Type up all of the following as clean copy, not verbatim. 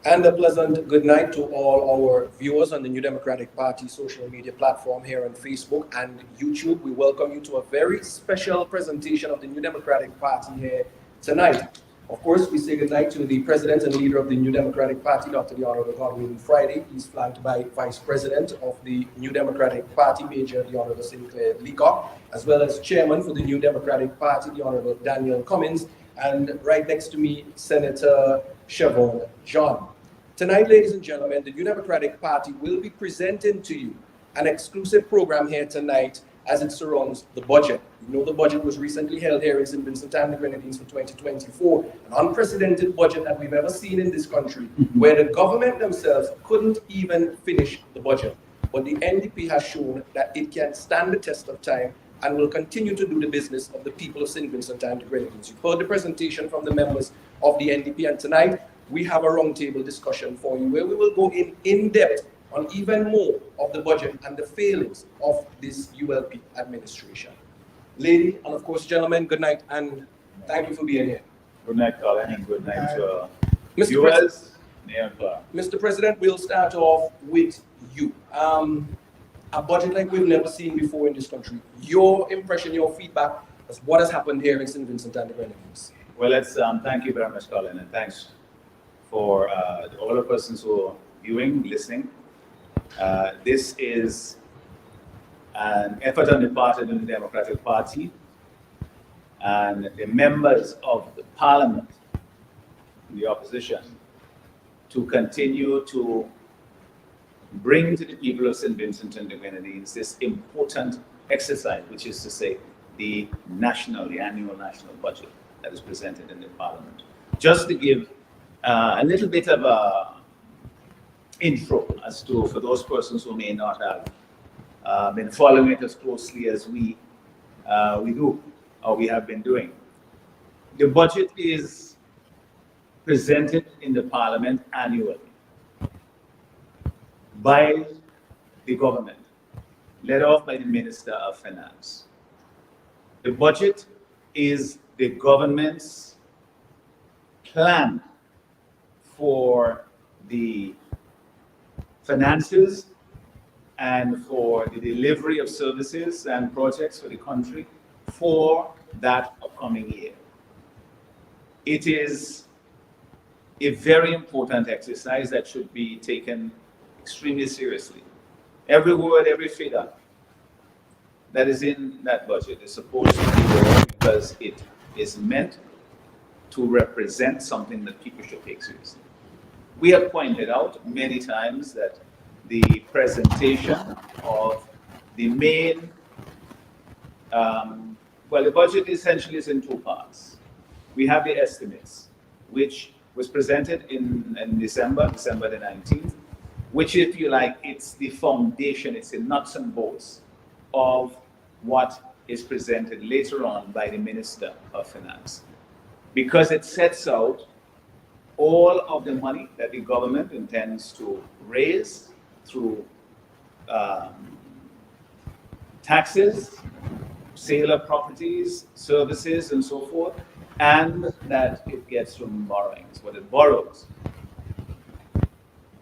And a pleasant good night to all our viewers on the New Democratic Party social media platform here on Facebook and YouTube. We welcome you to a very special presentation of the New Democratic Party here tonight. Of course, we say good night to the President and leader of the New Democratic Party, Dr. the Honorable Godwin Friday. He's flanked by Vice President of the New Democratic Party, Major the Honorable Sinclair Leacock, as well as Chairman for the New Democratic Party, the Honorable Daniel Cummins, and right next to me, Senator Siobhan John. Tonight, ladies and gentlemen, the New Democratic Party will be presenting to you an exclusive program here tonight as it surrounds the budget. You know, the budget was recently held here in St. Vincent and the Grenadines for 2024, an unprecedented budget that we've ever seen in this country, where the government themselves couldn't even finish the budget. But the NDP has shown that it can stand the test of time and will continue to do the business of the people of St. Vincent and the Grenadines. You've heard the presentation from the members of the NDP, and tonight we have a roundtable discussion for you where we will go in depth on even more of the budget and the failings of this ULP administration. Lady, and of course, gentlemen, good night, and thank you for being here. Good night, Colin, and good night to Mr. viewers. Mr. President, we'll start off with you. A budget like we've never seen before in this country. Your impression, your feedback as what has happened here in St. Vincent and the Grenadines. Well, thank you very much, Colin, and thanks for all the persons who are viewing, listening. This is an effort on the part of the Democratic Party and the members of the Parliament, the opposition, to continue to bring to the people of St. Vincent and the Grenadines this important exercise, which is to say the annual national budget that is presented in the Parliament. Just to give a little bit of a intro as to, for those persons who may not have been following it as closely as we do, or we have been doing. The budget is presented in the Parliament annually by the government, led off by the Minister of Finance. The budget is the government's plan for the finances and for the delivery of services and projects for the country for that upcoming year. It is a very important exercise that should be taken extremely seriously. Every word, every figure that is in that budget is supposed to be there because it is meant to represent something that people should take seriously. We have pointed out many times that the presentation of the main, the budget essentially is in two parts. We have the estimates, which was presented in December the 19th, which, if you like, it's the foundation, it's the nuts and bolts of what is presented later on by the Minister of Finance. Because it sets out all of the money that the government intends to raise through taxes, sale of properties, services, and so forth, and that it gets from borrowings, what it borrows.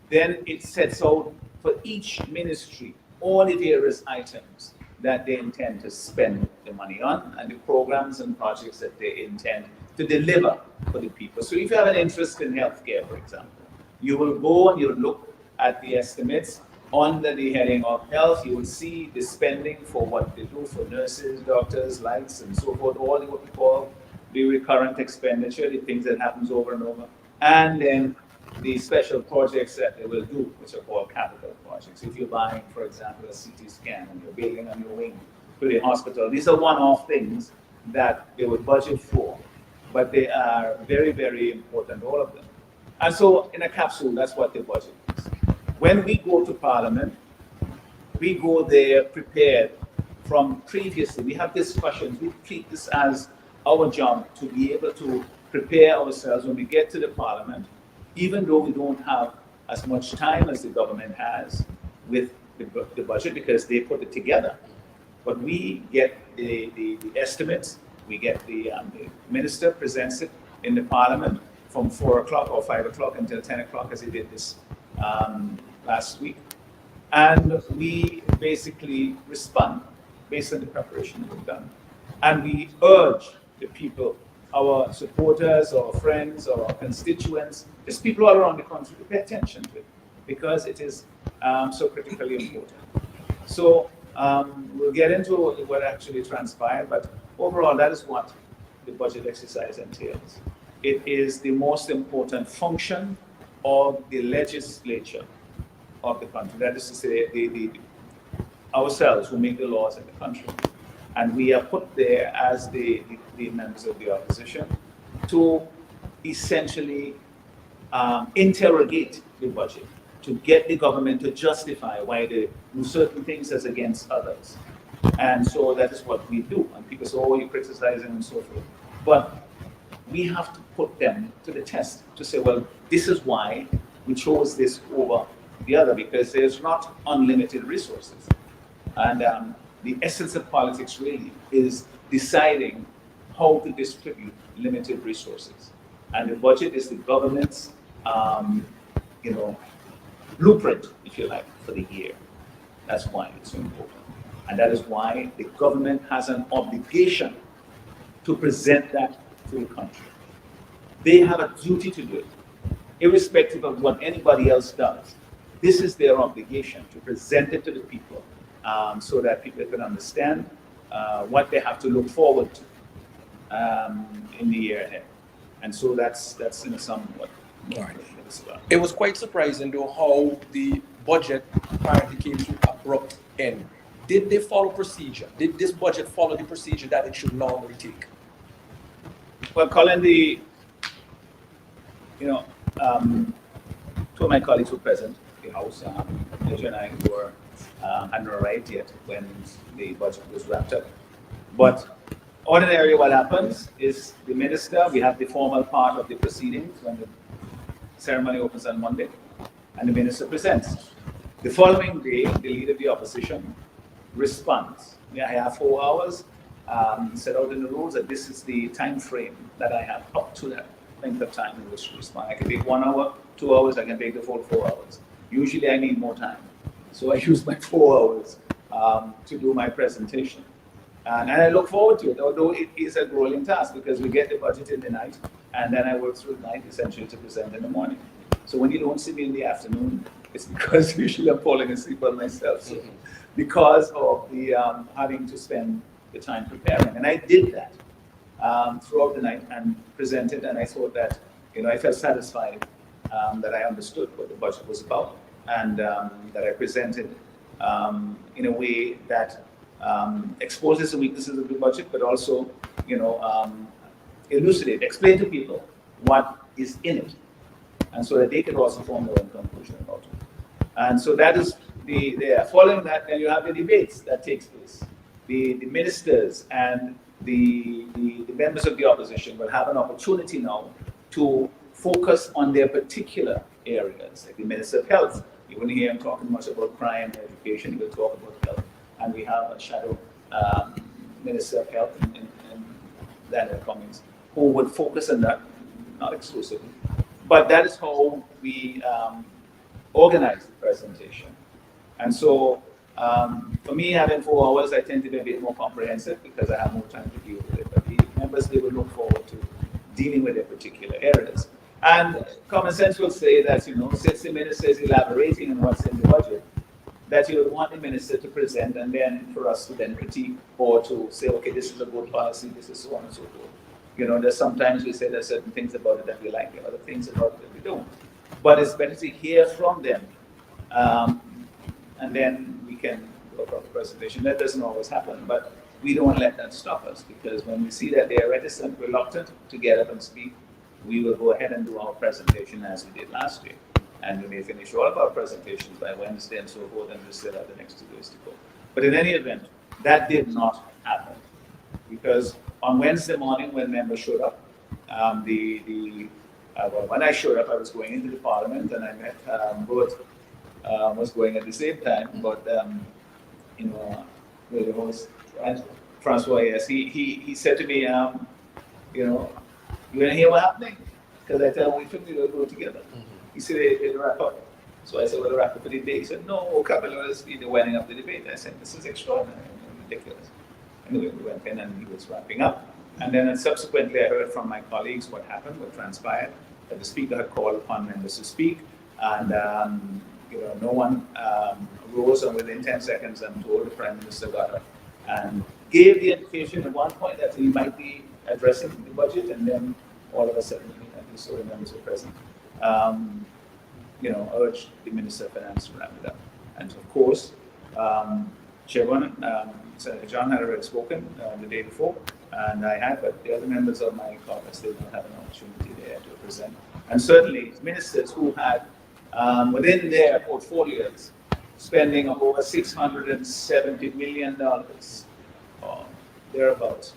Then it sets out for each ministry all the various items that they intend to spend the money on and the programs and projects that they intend to deliver for the people. So if you have an interest in healthcare, for example, you will go and you'll look at the estimates under the heading of health. You will see the spending for what they do for nurses, doctors, lights, and so forth, all what we call the recurrent expenditure, the things that happens over and over. And then the special projects that they will do, which are called capital projects. If you're buying, for example, a CT scan and you're building on your wing to the hospital, these are one-off things that they would budget for, but they are very, very important, all of them. And so in a capsule, that's what the budget is. When we go to Parliament, we go there prepared from previously. We have discussions. We treat this as our job to be able to prepare ourselves when we get to the Parliament, even though we don't have as much time as the government has with the budget because they put it together. But we get the estimates, we get the minister presents it in the Parliament from 4 o'clock or 5 o'clock until 10 o'clock as he did this last week. And we basically respond based on the preparation that we've done. And we urge the people, our supporters, our friends, our constituents, just people all around the country to pay attention to it because it is so critically important. So we'll get into what actually transpired, but overall, that is what the budget exercise entails. It is the most important function of the legislature of the country. That is to say, ourselves who make the laws in the country. And we are put there as the members of the opposition to essentially interrogate the budget, to get the government to justify why they do certain things as against others. And so that is what we do. And people say, oh, you're criticizing and so forth. But we have to put them to the test to say, well, this is why we chose this over the other, because there's not unlimited resources. And the essence of politics really is deciding how to distribute limited resources. And the budget is the government's, blueprint, if you like, for the year. That's why it's so important. And that is why the government has an obligation to present that to the country. They have a duty to do it, irrespective of what anybody else does. This is their obligation to present it to the people so that people can understand what they have to look forward to in the year ahead. And so that's in a somewhat. Right. It was quite surprising though how the budget apparently came to abrupt end. Did they follow procedure? Did this budget follow the procedure that it should normally take? Well, Colin, two of my colleagues were present in the House. Major and I hadn't arrived yet when the budget was wrapped up. But ordinarily what happens is the minister, we have the formal part of the proceedings when the ceremony opens on Monday, and the minister presents. The following day, the leader of the opposition responds. I have 4 hours, set out in the rules that this is the time frame that I have up to that length of time in which to respond. I can take 1 hour, 2 hours, I can take the full 4 hours. Usually I need more time. So I use my 4 hours to do my presentation. And I look forward to it, although it is a grueling task because we get the budget in the night and then I work through the night essentially to present in the morning. So when you don't see me in the afternoon, it's because usually I'm falling asleep on myself. So because of the having to spend the time preparing. And I did that throughout the night and presented, and I thought that, I felt satisfied that I understood what the budget was about and that I presented in a way that exposes the weaknesses of the budget, but also, explain to people what is in it, and so that they can also form their own conclusion about it. And so that is following that, then you have the debates that takes place. The ministers and the members of the opposition will have an opportunity now to focus on their particular areas, like the Minister of Health. You won't hear him talking much about crime and education, he will talk about health. And we have a shadow Minister of Health in Daniel Cummings, who would focus on that, not exclusively. But that is how we organize the presentation. And so for me, having 4 hours, I tend to be a bit more comprehensive because I have more time to deal with it. But the members, they will look forward to dealing with their particular areas. And common sense will say that, since the minister is elaborating on what's in the budget, that you would want the minister to present and then for us to then critique or to say, okay, this is a good policy, this is so on and so forth. There's sometimes we say there's certain things about it that we like, other things about it that we don't. But it's better to hear from them and then we can go about the presentation. That doesn't always happen, but we don't let that stop us because when we see that they are reticent, reluctant to get up and speak, we will go ahead and do our presentation as we did last year. And we may finish all of our presentations by Wednesday and so forth, and we still have the next 2 days to go. But in any event, that did not happen. Because on Wednesday morning, when members showed up, when I showed up, I was going into the parliament, and I met both, was going at the same time, but, the host, Francois, yes, he said to me, you want to hear what's happening? Because I tell him, we think we'll go together. He said, they wrap up. So I said, well, the wrap up for the day. He said, no, vocabulary is the winding up the debate. I said, this is extraordinary, ridiculous. Anyway, we went in and he was wrapping up. And then subsequently, I heard from my colleagues what happened, what transpired, that the speaker had called upon members to speak, and no one rose, and within 10 seconds, I'm told the Prime Minister got up and gave the indication at one point that he might be addressing the budget, and then all of a sudden, at least all the members were present, urged the Minister of Finance to wrap it up. And of course, Chairman, Senator John had already spoken the day before, and I had, but the other members of my caucus did not have an opportunity there to present. And certainly, ministers who had within their portfolios spending of over $670 million, or thereabouts,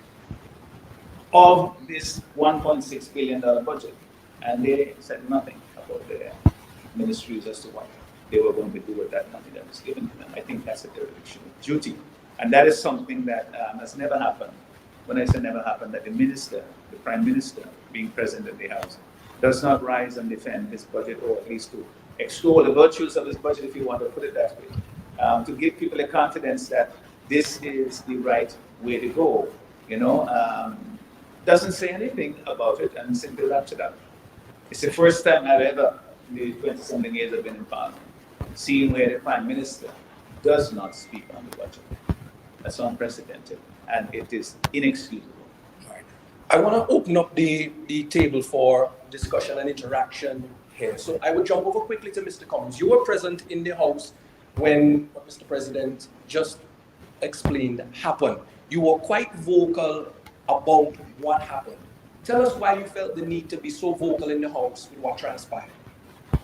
of this $1.6 billion budget, and they said nothing about their ministries as to what they were going to do with that money that was given to them. I think that's a dereliction of duty, and that is something that has never happened. When I say never happened, that the minister, the Prime Minister, being present in the House, does not rise and defend his budget, or at least to extol the virtues of his budget, if you want to put it that way, to give people a confidence that this is the right way to go. Doesn't say anything about it and simply wraps it up. It's the first time I've ever, in the 20-something years I've been in Parliament, seen where the Prime Minister does not speak on the budget. That's unprecedented, and it is inexcusable. Right. I want to open up the table for discussion and interaction here. So I would jump over quickly to Mr. Cummins. You were present in the House when what Mr. President just explained happened. You were quite vocal about what happened. Tell us why you felt the need to be so vocal in the House with what transpired.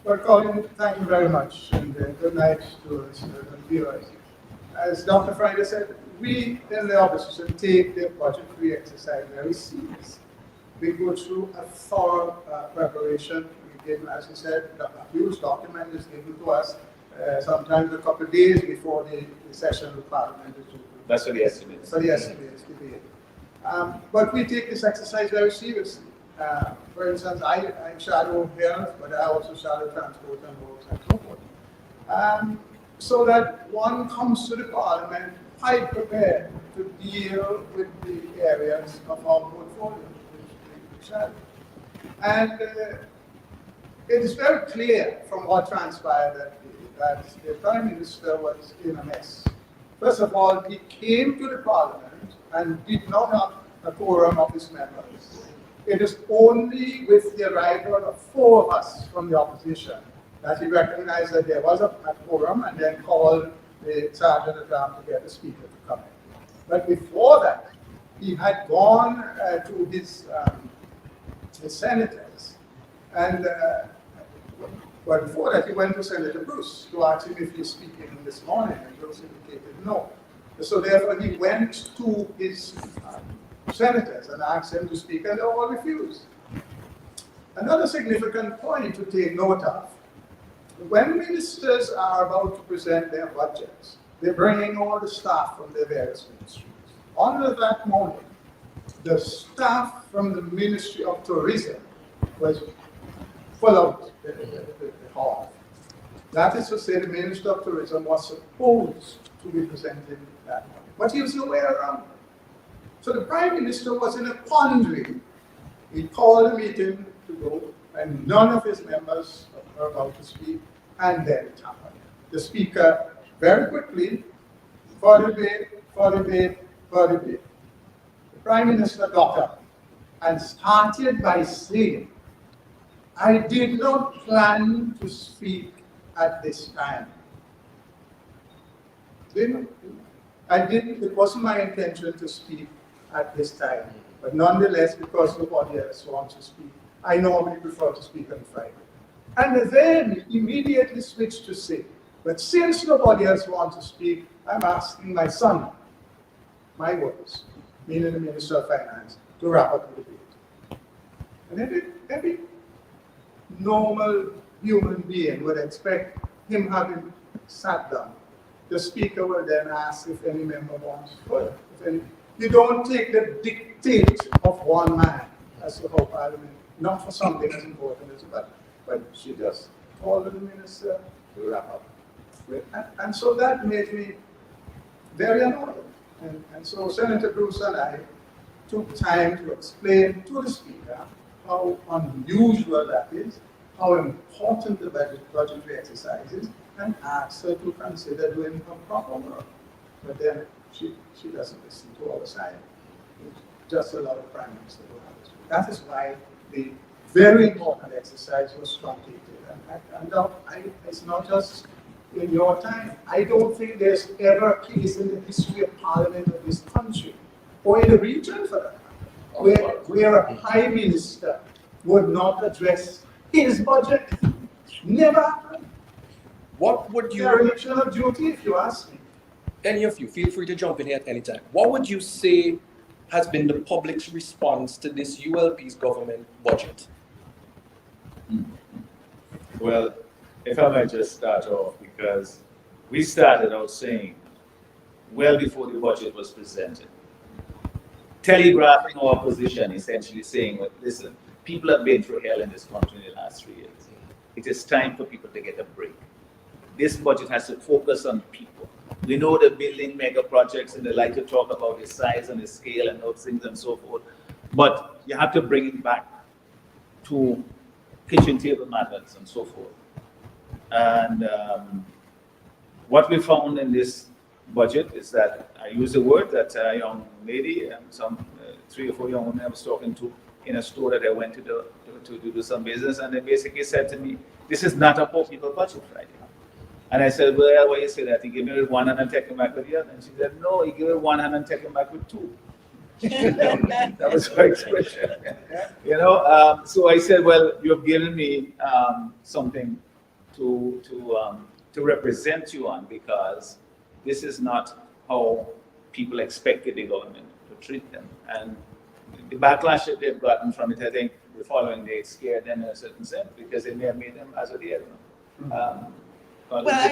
Well, Colin, thank you very much, and good night to us and viewers. As Dr. Friday said, we in the opposition take the budgetary exercise very serious. We go through a thorough preparation. We give, as he said, a huge document is given to us, sometimes a couple of days before the session of Parliament is due. That's what the estimate is. So the estimate is debate. But we take this exercise very seriously. For instance, I shadow health, but I also shadow transport and roads and so forth. So that one comes to the Parliament quite prepared to deal with the areas of our portfolio, which we shadow. And it is very clear from what transpired that the Prime Minister was in a mess. First of all, he came to the Parliament and did not have a quorum of his members. It is only with the arrival of 4 of us from the opposition that he recognized that there was a quorum and then called the Sergeant at Arms to get the Speaker to come in. But before that, he had gone to his senators, and well, before that, he went to Senator Bruce to ask him if he's speaking this morning, and Bruce indicated no. So therefore, he went to his senators and asked them to speak, and they all refused. Another significant point to take note of: when ministers are about to present their budgets, they bring in all the staff from their various ministries. On that morning, the staff from the Ministry of Tourism was full of the hall. That is to say, the Minister of Tourism was supposed to be presenting that morning, but he was nowhere around. So the Prime Minister was in a quandary. He called a meeting to go, and none of his members were about to speak, and then it happened. The Speaker, very quickly, for debate. The Prime Minister got up and started by saying, "I did not plan to speak at this time. It wasn't my intention to speak at this time, but nonetheless, because nobody else wants to speak, I normally prefer to speak on Friday." And then immediately switched to say, "But since nobody else wants to speak, I'm asking my son, my words," meaning the Minister of Finance, to wrap up the debate. And every normal human being would expect him having sat down. The Speaker will then ask if any member wants further. You don't take the dictate of one man as to how Parliament, not for something as important as that, but she just called the minister to wrap up. And so that made me very annoyed. And so Senator Bruce and I took time to explain to the Speaker how unusual that is, how important the budgetary exercise is, and asked her to consider doing her proper work. But then she doesn't listen to our side. Just a lot of Prime Minister will have this. That is why the very important exercise was truncated. And it's not just in your time. I don't think there's ever a case in the history of Parliament of this country, or in the region for that matter, where a Prime Minister would not address his budget. Never happened. What would you... Dereliction of duty, if you ask me. Any of you, feel free to jump in here at any time. What would you say has been the public's response to this ULP's government budget? Well, if I might just start off, because we started out saying, well before the budget was presented, telegraphing our position, essentially saying, well, listen, people have been through hell in this country in the last 3 years. It is time for people to get a break. This budget has to focus on people. We know they're building mega projects and they like to talk about the size and the scale and those things and so forth, but you have to bring it back to kitchen table matters and so forth. And what we found in this budget is that, I use the word that a young lady and some 3 or 4 young women I was talking to in a store that I went to do some business, and they basically said to me, this is not a poor people budget, Friday. And I said, well, why you say that? He gave me with one hand and take him back with the other. And she said, no, he gave me one hand and take him back with two. That was her expression. You know, so I said, well, you've given me something to represent you on, because this is not how people expected the government to treat them. And the backlash that they've gotten from it, I think the following day it scared them in a certain sense, because it may have made them as a the other. Well, I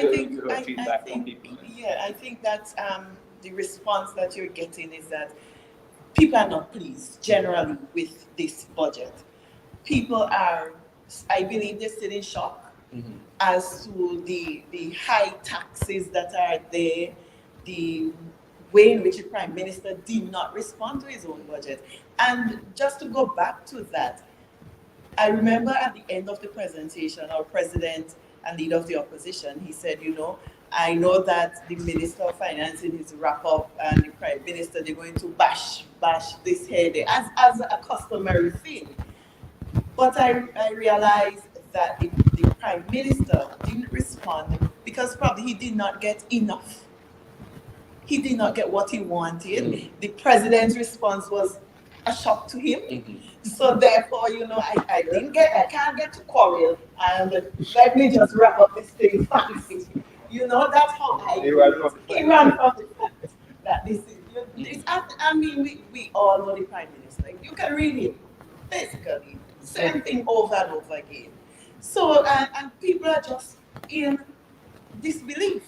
think that's the response that you're getting is that people are not pleased generally with this budget. People are, I believe, they're still in shock as to the high taxes that are there, the way in which the Prime Minister did not respond to his own budget. And just to go back to that, I remember at the end of the presentation, our President and leader of the opposition, he said, you know, I know that the Minister of Finance in his wrap-up and the Prime Minister, they're going to bash this head as a customary thing. But I realized that the Prime Minister didn't respond because probably he did not get enough. He did not get what he wanted. The President's response was a shock to him. So therefore, you know, I can't get to quarrel, and let me just wrap up this thing fast. You know, that's how he ran from the fact that this is, I mean, we all know the Prime Minister. You can read it, basically, same thing over and over again. So, and people are just in disbelief.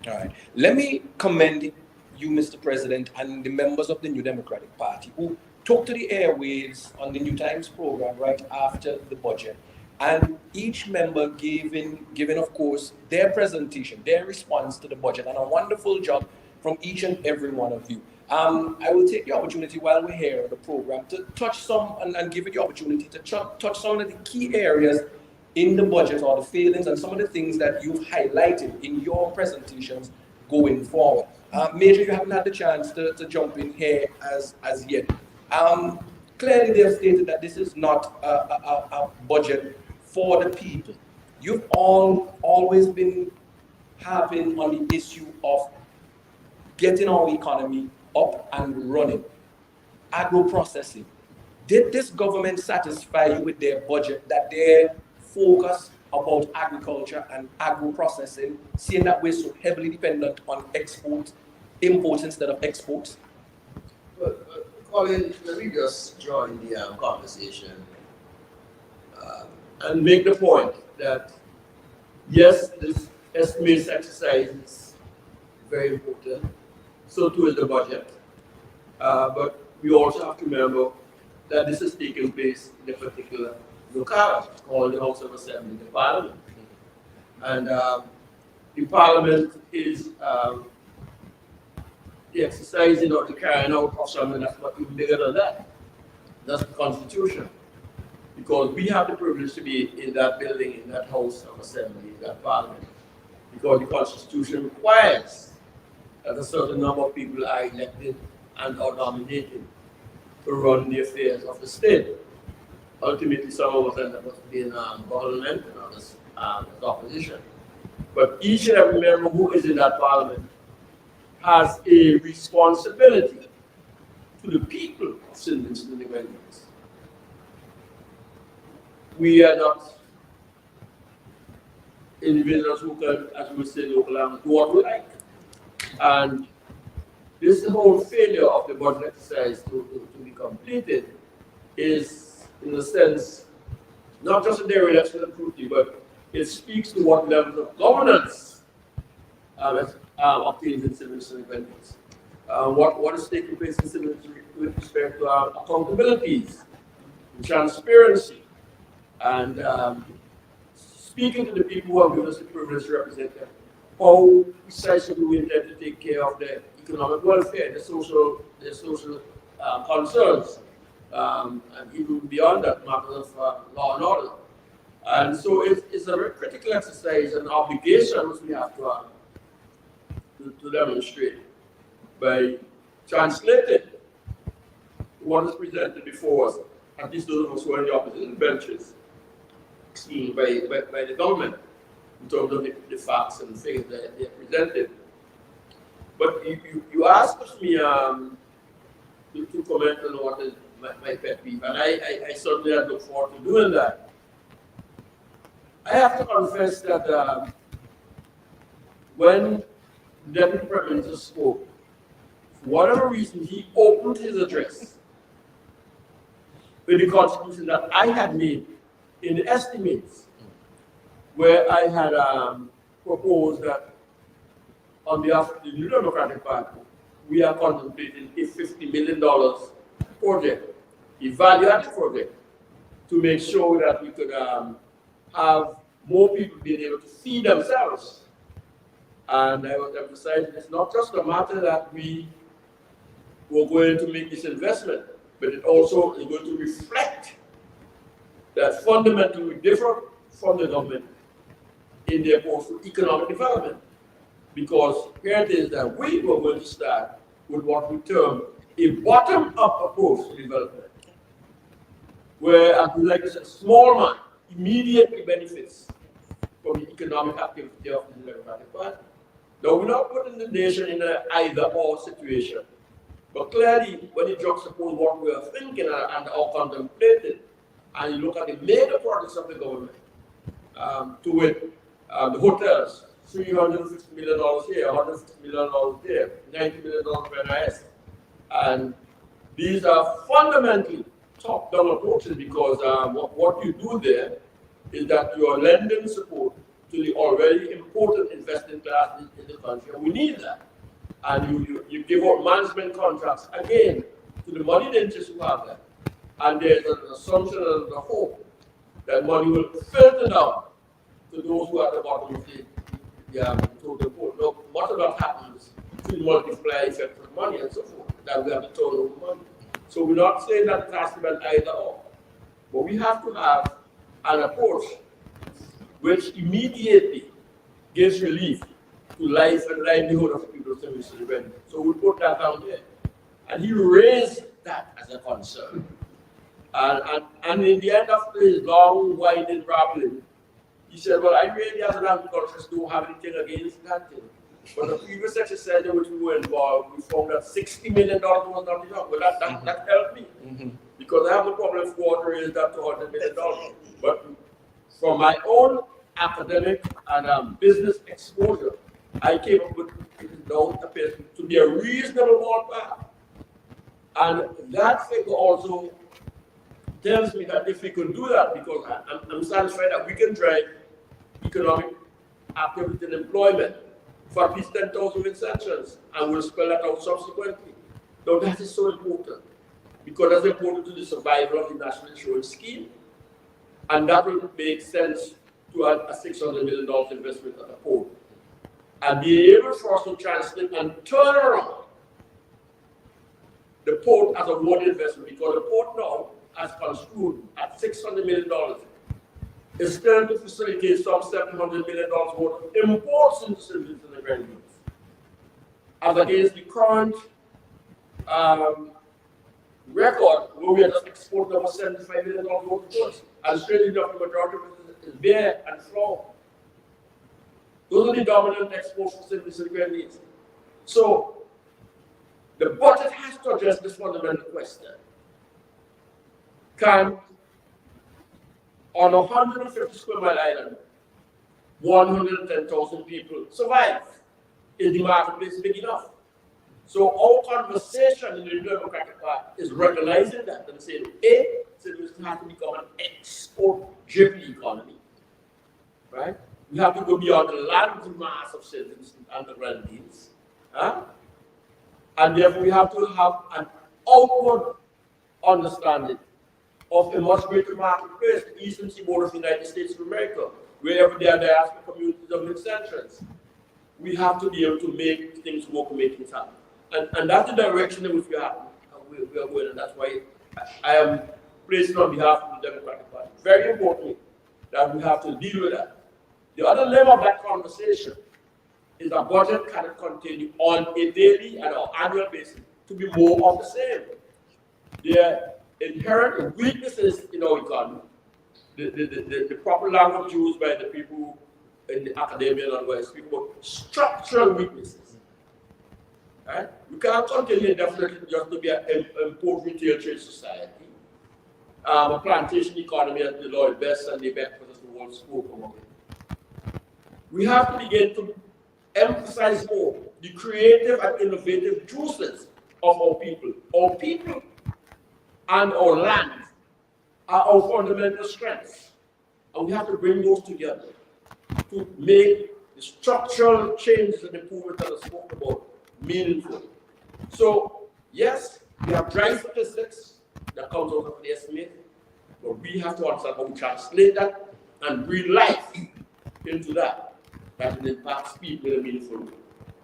All right. Let me commend you, Mr. President, and the members of the New Democratic Party who took to the airwaves on the New Times program right after the budget. And each member giving, of course, their presentation, their response to the budget, and a wonderful job from each and every one of you. I will take the opportunity while we're here on the program to touch some and give you the opportunity to touch some of the key areas in the budget or the failings and some of the things that you've highlighted in your presentations going forward. Major, you haven't had the chance to jump in here as yet. Clearly, they have stated that this is not a budget for the people. You've always been harping on the issue of getting our economy up and running. Agro-processing. Did this government satisfy you with their budget, that their focus about agriculture and agro-processing, seeing that we're so heavily dependent on imports instead of exports? Well, Colin, let me just join the conversation and make the point that yes, this estimates exercise is very important. So too is the budget. But we also have to remember that this is taking place in a particular locale called the House of Assembly, the Parliament. And the Parliament is the exercising or the carrying out of something that's much even bigger than that. That's the Constitution. Because we have the privilege to be in that building, in that House of Assembly, in that Parliament. Because the Constitution requires that a certain number of people are elected and are nominated to run the affairs of the state. Ultimately, some of us end up being government and others as opposition. But each and every member who is in that Parliament has a responsibility to the people of St. Vincent and the Grenadines. We are not individuals who can, as we say, local language, do what we like. And this whole failure of the budget exercise to be completed is, in a sense, not just a dereliction of duty, but it speaks to what level of governance obtains in civil independence. What is taking place in civil with respect to accountabilities, transparency, and speaking to the people who have given us the privilege to represent them. How precisely do we intend to take care of their economic welfare, their social concerns, and even beyond that, matters of law and order. And so it's a very critical exercise and obligation which we have to demonstrate by translating what is presented before us, at least those of us who are in the opposition benches, seen by the government in terms of the facts and things that they presented. But you asked me to comment on what is my pet peeve, and I certainly look forward to doing that. I have to confess that when the Deputy Prime Minister spoke, for whatever reason, he opened his address with the contribution that I had made in the estimates, where I had proposed that on behalf of the New Democratic Party, we are contemplating a $50 million project, a value-added project, to make sure that we could have more people being able to feed themselves. And I was emphasizing it's not just a matter that we were going to make this investment, but it also is going to reflect that fundamentally we differ from the government in their approach to economic development. Because here it is that we were going to start with what we term a bottom-up approach to development, where, as we like to say, small man immediately benefits from the economic activity of the Democratic Party. Now, we're not putting the nation in an either-or situation, but clearly, when you juxtapose what we are thinking and are contemplating, and you look at the major projects of the government, to it, the hotels, $350 million here, $150 million there, $90 million for NIS. And these are fundamentally top-down approaches because what you do there is that you are lending support to the already important investing class in the country, and we need that. And you give out management contracts, again, to the moneyed interests who have that. And there's an assumption and a hope that money will filter down to those who are at the bottom of the total pool. Now, much of that happens to multiply effect of money and so forth, that we have to turn over money. So we're not saying that it has to be an either or, but we have to have an approach which immediately gives relief to life and livelihood of people of St. Vincent and the Grenadines. So we put that down there. And he raised that as a concern. And in the end of his long, winding rambling, he said, well, I really, as an agriculturist, don't have anything against that thing. But the previous exercise in which we were involved, we found that $60 million was not enough. Well, that helped me. Because I have no problem if water is that $200 million. But from my own academic and business exposure, I came up with it down appears to be a reasonable ballpark. And that figure also tells me that if we can do that, because I'm satisfied that we can drive economic activity and employment for at least 10,000 Vincentians, and we'll spell that out subsequently. Now that is so important. because that's important to the survival of the national insurance scheme, and that will make sense to add a $600 million investment at the port. And be able for us to translate and turn around the port as a water investment, because the port now, as construed at $600 million, is turned to facilitate some $700 million worth of imports into citizens in the Grenadines, as against the current record where we are just exporting over $75 million worth of goods, and strangely enough, the majority of it is beer and flour. Those are the dominant exports for citizens in the Grenadines. So the budget has to address this fundamental question. Can, on a 150 square mile island, 110,000 people survive? Is the marketplace big enough? So our conversation in the Democratic Party is recognizing that and saying, A, citizens have to become an export-driven economy, right? We have to go beyond the land mass of citizens and the Grenadines. And therefore we have to have an outward understanding of a much greater marketplace, the eastern seaboard of the United States of America, wherever there are diaspora communities of mid-centuries. We have to be able to make things work and make things happen. And that's the direction in which we are going, and that's why I am placing on behalf of the Democratic Party. Very importantly, that we have to deal with that. The other limb of that conversation is that budget cannot continue on a daily and or annual basis to be more of the same. There are inherent weaknesses in our economy. The proper language used by the people in the academia and where speak about structural weaknesses. Right? We can't continue indefinitely just to be an import retail trade society. A plantation economy at the Lord best and the best because the world spoke about it. We have to begin to emphasize more the creative and innovative juices of our people. Our people and our land are our fundamental strengths. And we have to bring those together to make the structural changes and improvements that I spoke about meaningful. So, yes, we have dry statistics that comes out of the estimate, but we have to understand how we translate that and breathe life into that will impact people in a meaningful way.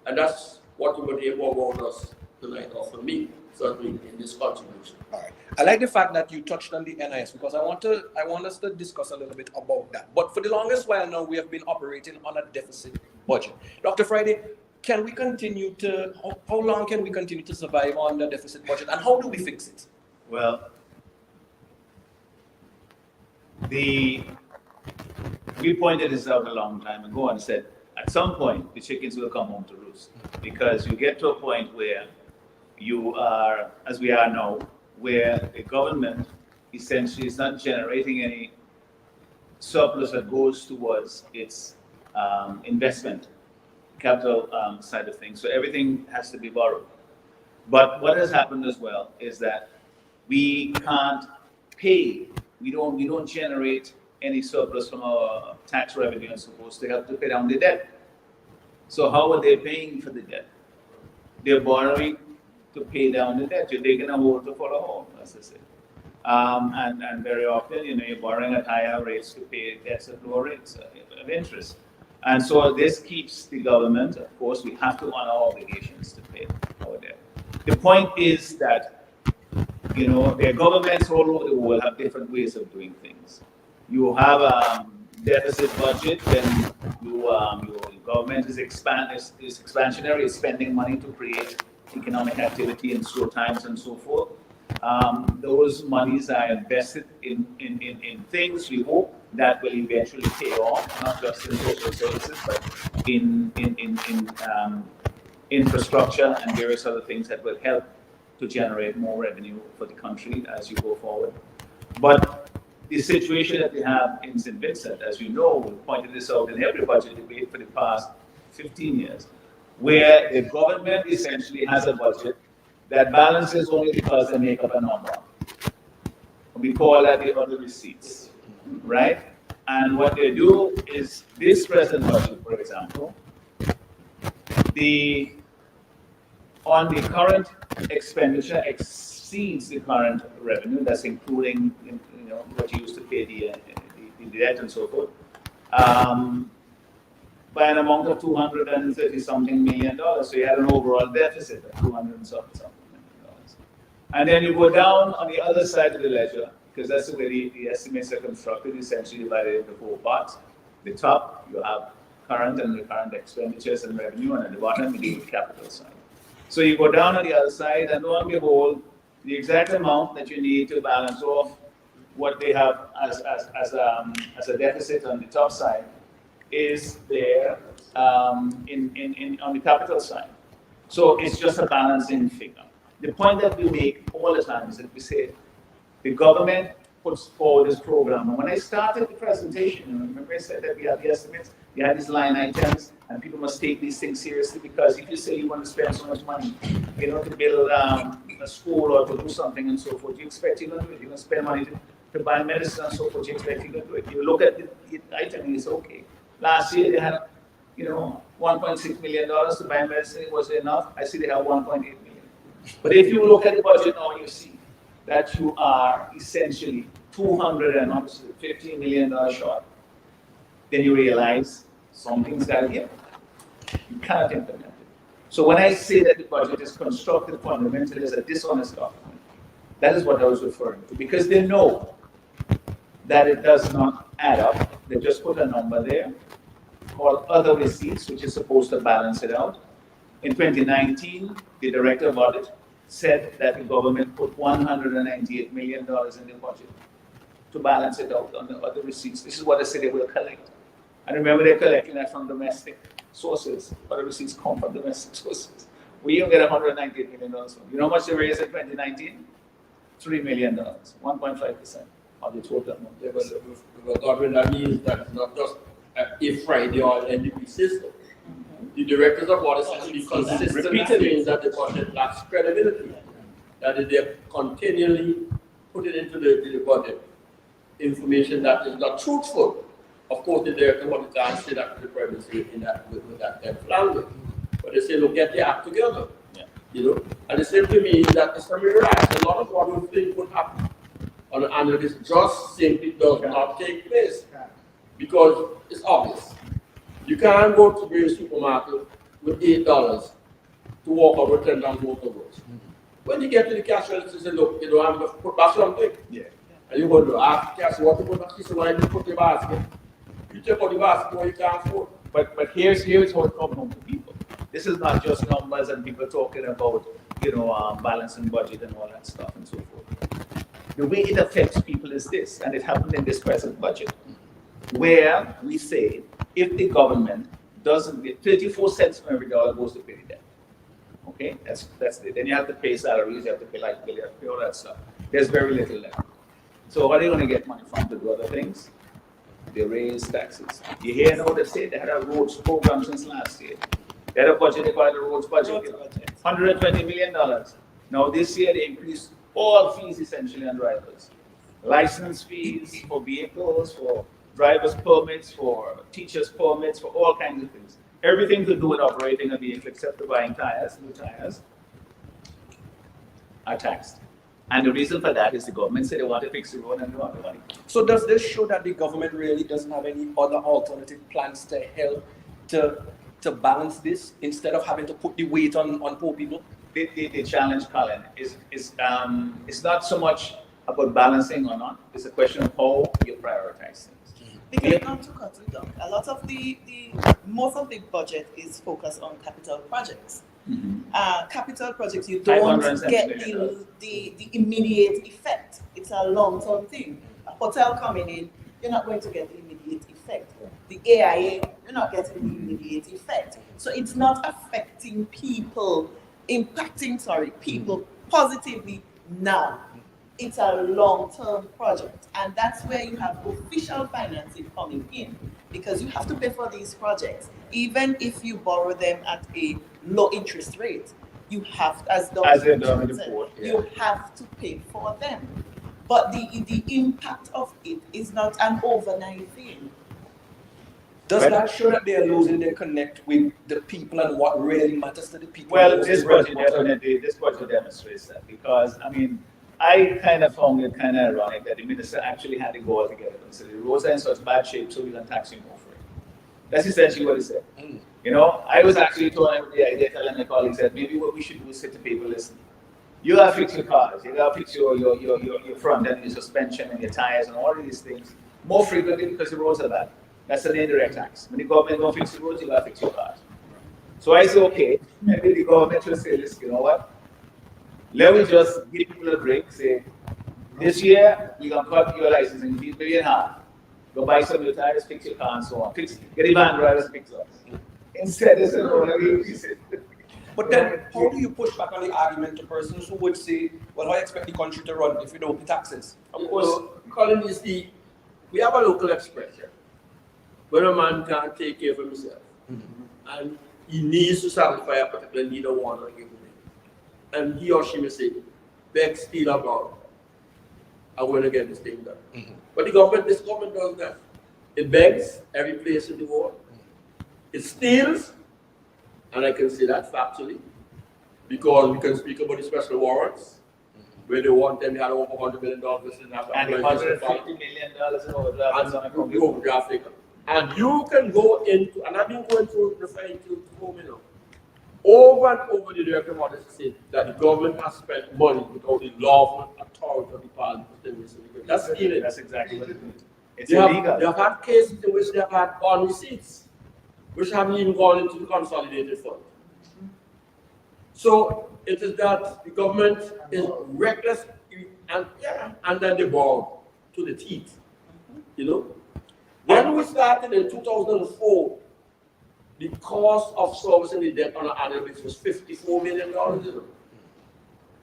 And that's what we're going to hear more about us tonight, or for me, certainly in this contribution. All right. I like the fact that you touched on the NIS because I want us to discuss a little bit about that. But for the longest while now, we have been operating on a deficit budget. Dr. Friday, can we continue to, how long can we continue to survive on the deficit budget, and how do we fix it? Well, we pointed this out a long time ago and said, at some point, the chickens will come home to roost, because you get to a point where you are, as we are now, where the government essentially is not generating any surplus that goes towards its investment, capital side of things. So everything has to be borrowed. But what has happened as well is that we can't pay. We don't generate any surplus from our tax revenue and supposed to help to pay down the debt. So how are they paying for the debt? They're borrowing to pay down the debt. You're digging a hole to follow home, as they say. And very often, you're borrowing at higher rates to pay debts at lower rates of interest. And so this keeps the government, of course, we have to honor our obligations to pay our debt. The point is that, their governments all over the world have different ways of doing things. You have a deficit budget, then your government is expansionary, is spending money to create economic activity in slow times and so forth. Those monies are invested in things we hope that will eventually pay off, not just in social services, but in infrastructure and various other things that will help to generate more revenue for the country as you go forward. But the situation that we have in St. Vincent, as you know, we pointed this out in every budget debate for the past 15 years, where the government essentially has a budget that balances only because they make up a number. We call that the other receipts, right? And what they do is, this present budget, for example, the on the current expenditure exceeds the current revenue, that's including, what you used to pay the debt and so forth, by an amount of $230-something million. So you had an overall deficit of 200-something million. And then you go down on the other side of the ledger, because that's the way the estimates are constructed, essentially divided into 4 parts. The top, you have current and recurrent expenditures and revenue, and at the bottom, you have the capital side. So you go down on the other side, and lo and behold, the exact amount that you need to balance off what they have as a deficit on the top side is there on the capital side. So it's just a balancing figure. The point that we make all the time is that we say the government puts forward this program. And when I started the presentation, remember I said that we had the estimates, we had these line items, and people must take these things seriously, because if you say you want to spend so much money, to build a school or to do something and so forth, you expect you're going to do it. You're going to spend money to buy medicine and so forth, you expect you're going to do it. You look at the item and it's okay. Last year they had, $1.6 million to buy medicine. Was it enough? I see they have 1.8 million. But if you look at the budget now, you see that you are essentially $250 million short. Then you realize something's got to give. You cannot implement it. So when I say that the budget is constructed fundamentally as a dishonest document, that is what I was referring to, because they know that it does not add up. They just put a number there called other receipts, which is supposed to balance it out. In 2019, the director of audit said that the government put $198 million in the budget to balance it out on the other receipts. This is what they say they will collect. And remember, they're collecting that from domestic sources. Other receipts come from domestic sources. We don't get $198 million from. You know how much they raised in 2019? $3 million, 1.5% of the total amount. Yeah, but Godwin, that means that it's not just a Friday or NDP system. The directors of audit has to be consistent saying that the budget lacks credibility, that they continually put it into the budget information that is not truthful. Of course, the director of audit can't say that to the presidency with that language, but they say, look, get the act together. Yeah. And the same to me is that it's familiarized. A lot of what we think would happen on an annual basis just simply does not take place, because it's obvious. You can't go to the supermarket with $8 to walk over $10 worth of goods. When you get to the cash register, you say, look, you don't have to put back something. Yeah. And you go to ask the cashier what to put back. He said, why did you put the basket? You take out the basket where you can't afford. But here's how it comes home to people. This is not just numbers and people talking about, balancing budget and all that stuff and so forth. The way it affects people is this, and it happened in this present budget, where we say, if the government doesn't get 34 cents from every dollar goes to pay the debt. Okay, that's it. Then you have to pay salaries, you have to pay light bill, you have to pay all that stuff. There's very little left. So what are they going to get money from to do other things? They raise taxes. You hear now they say they had a roads program since last year. They had a budget, they call it a roads budget, $120 million. Now this year they increased all fees essentially on drivers. License fees for vehicles, for driver's permits, for teachers' permits, for all kinds of things. Everything to do with operating a vehicle except for buying tires, new tires, are taxed. And the reason for that is the government said they want to fix the road and they want the money. So does this show that the government really doesn't have any other alternative plans to help to balance this instead of having to put the weight on poor people? The challenge, Colin, is it's not so much about balancing or not. It's a question of how you prioritize things. Because not to cut it down, a lot of most of the budget is focused on capital projects. Mm-hmm. Capital projects, you don't get the immediate effect. It's a long-term thing. A hotel coming in, you're not going to get the immediate effect. The AIA, you're not getting the immediate effect. So it's not affecting people, impacting people positively now. It's a long-term project, and that's where you have official financing coming in, because you have to pay for these projects. Even if you borrow them at a low interest rate, you have, you have to pay for them. But the impact of it is not an overnight thing. Does Right. that show that they are losing their connect with the people and what really matters to the people? Well, Most this important. budget demonstrates that, because, I mean, I kind of found it kind of ironic that the minister actually had to go all together and say, the roads are in such bad shape, so we can tax you more for it. That's essentially what he said. Mm. You know, I was actually told the idea, telling my colleagues that maybe what we should do is say to people, listen, you gotta fix your cars, you gotta fix your front end, your suspension and your tires and all of these things more frequently because the roads are bad. That's an indirect tax. When the government don't fix the roads, you gotta fix your cars. So I say, okay, maybe the government will say, listen, you know what? Let me just give people a break, say, this year, we can cut your licensing fee maybe in half. Go buy some new tires, fix your car and so on. Get the van drivers to fix us. Instead, they say, no, let me increase it. But then, how do you push back on the argument to persons who would say, well, I expect the country to run if we don't pay taxes? Of course, Colin, you see, we have a local expression when a man can't take care of himself and he needs to satisfy a particular need or want or give him. And he or she may say, beg, steal, or borrow. I'm going to get this thing done. But this government does that. It begs every place in the world. It steals, and I can say that factually, because we can speak about the special warrants, where they want them, they had over $100 million. And $150 million in overdraft on a computer. Overdraft. And you can go into, and I've been going through the fine to home, you know, over and over the director wanted to say that the government has spent money without the lawful authority of the parliament. That's stealing. That's exactly what it is. It's They illegal. have had cases in which they have had bond receipts, which haven't even gone into the consolidated fund. So it is that the government is reckless, and then they borrow to the teeth. You know, when we started in 2004, the cost of servicing the debt on an annual basis was $54 million. You know?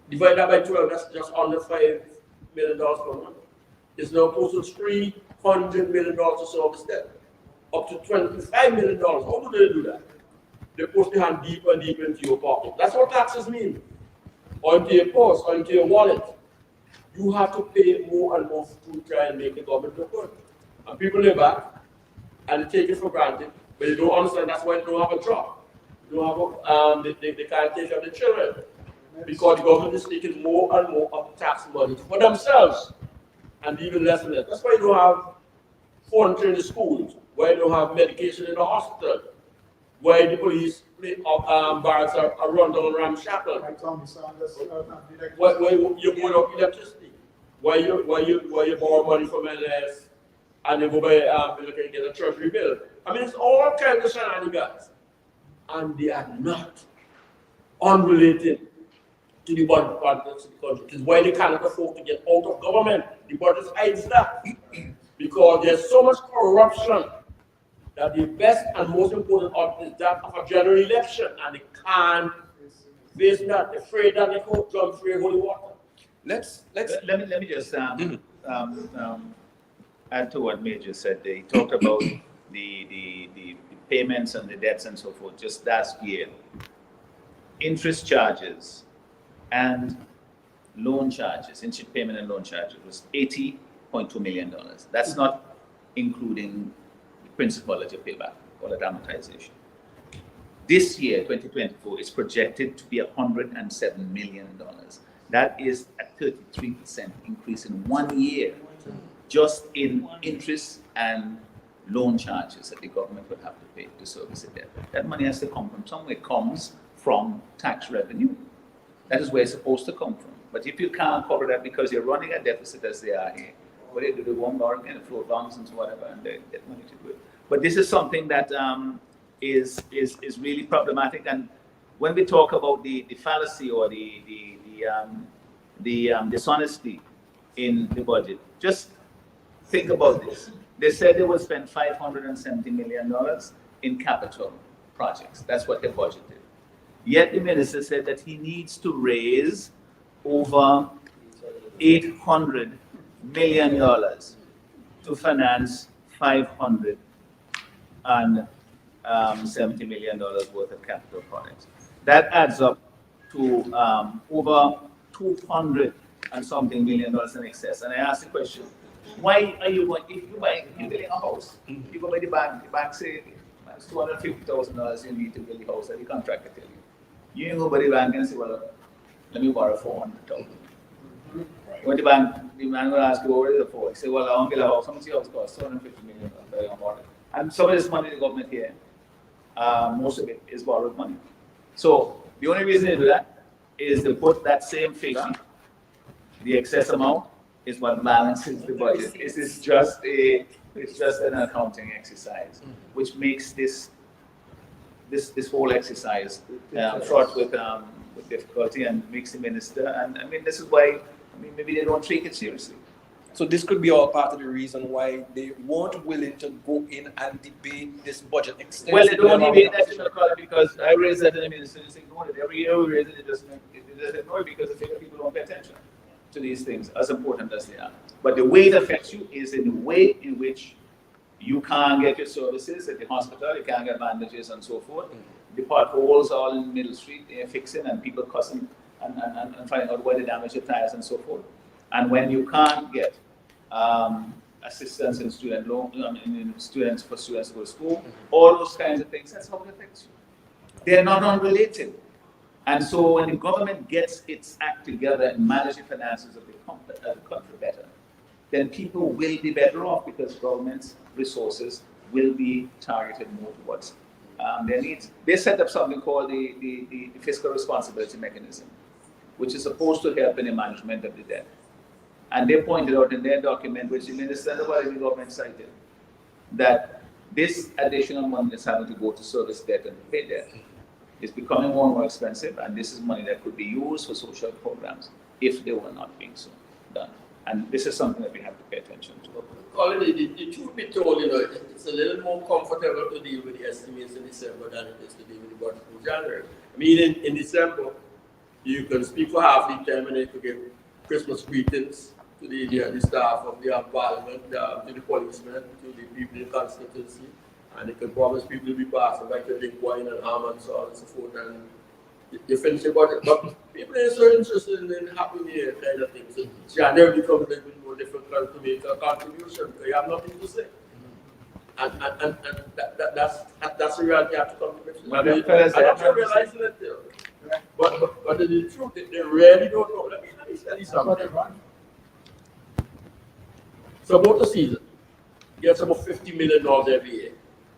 Divide that by 12, that's just under $5 million per month. It's now close to $300 million to service debt, up to $25 million. How do they do that? They push their hand deeper and deeper into your pocket. That's what taxes mean. Or into your purse, or into your wallet. You have to pay more and more to try and make the government look good. And people live back and they take it for granted, but they don't understand that's why they don't have a job. They don't have they can't take care of the children. Because the government is taking more and more of the tax money for themselves and even less than that. That's why you don't have furniture in the schools, why you don't have medication in the hospital, why the police barracks are run down ramshackle, why you put up electricity, why you borrow money from LS and you go buy get a treasury bill. I mean, it's all kinds of shenanigans, and they are not unrelated to the budget context of the country. It's why they cannot afford to get out of government. The budget hides that because there's so much corruption that the best and most important option is that of a general election, and they can't face that. They're afraid that they could jump through holy water. Let me just add to what Major said. They talked about the payments and the debts and so forth. Just last year, interest charges and loan charges, interest payment and loan charges was $80.2 million. That's not including the principal that you pay back or that amortization. This year, 2024, is projected to be $107 million. That is a 33% increase in 1 year, just in interest and loan charges that the government would have to pay to service the debt. That money has to come from somewhere. It comes from tax revenue. That is where it's supposed to come from. But if you can't cover that because you're running a deficit as they are here, what they do, they won't borrow again, float bonds and whatever, and they get money to do it. But this is something that is really problematic. And when we talk about the fallacy or the dishonesty in the budget, just think about this. They said they will spend $570 million in capital projects. That's what they budgeted. Yet the minister said that he needs to raise over $800 million to finance $570 million worth of capital projects. That adds up to over $200 and something million in excess. And I asked the question, Why are you going, if you're building a house, you go by the bank say, it's $250,000 you need to build the house, and the contractor tell you. You go by the bank and say, well, let me borrow 400,000. You go to the bank, the man will ask you, what is it for? You say, well, I want to build a house. How much your house cost? $250 million. And some of this money the government here, most of it is borrowed money. So the only reason they do that is to put that same figure, the excess amount, is what balances the budget. It's just an accounting exercise, which makes this whole exercise fraught with difficulty and makes the minister. And I mean, this is why maybe they don't take it seriously. So this could be all part of the reason why they weren't willing to go in and debate this budget extensively. Well, they don't debate that because I raised that in the minister, just ignored it. Every year we raise it, they just ignore it because they figure people don't pay attention to these things, as important as they are. But the way it affects you is in the way in which you can't get your services at the hospital, you can't get bandages and so forth. The potholes all in Middle Street, they're fixing and people cussing and finding out where they damage your tires and so forth. And when you can't get assistance in student loan, students to go to school, all those kinds of things, that's how it affects you. They're not unrelated. And so when the government gets its act together and manages the finances of the country better, then people will be better off because government's resources will be targeted more towards their needs. They set up something called the fiscal responsibility mechanism, which is supposed to help in the management of the debt. And they pointed out in their document, which the minister and the government cited, that this additional money is having to go to service debt and pay debt is becoming more and more expensive, and this is money that could be used for social programs if they were not being so done. And this is something that we have to pay attention to. Colin, the truth be told, it's a little more comfortable to deal with the estimates in December than it is to deal with the budget in January. I mean, in December, you can speak for half the time and you could give Christmas greetings to the staff of the Parliament, to the policemen, to the people in the constituency, and they can promise people to be passing by to drink wine and ham and so on and so forth, and you finish the budget. But people are so interested in Happy New Year kind of things. So January becomes a little bit more difficult to make a contribution because you have nothing to say. And that's the reality you have to come to grips with. I'm not sure realizing it there. But the truth, they really don't know. Let me tell you something. So about the season, you get about $50 million every year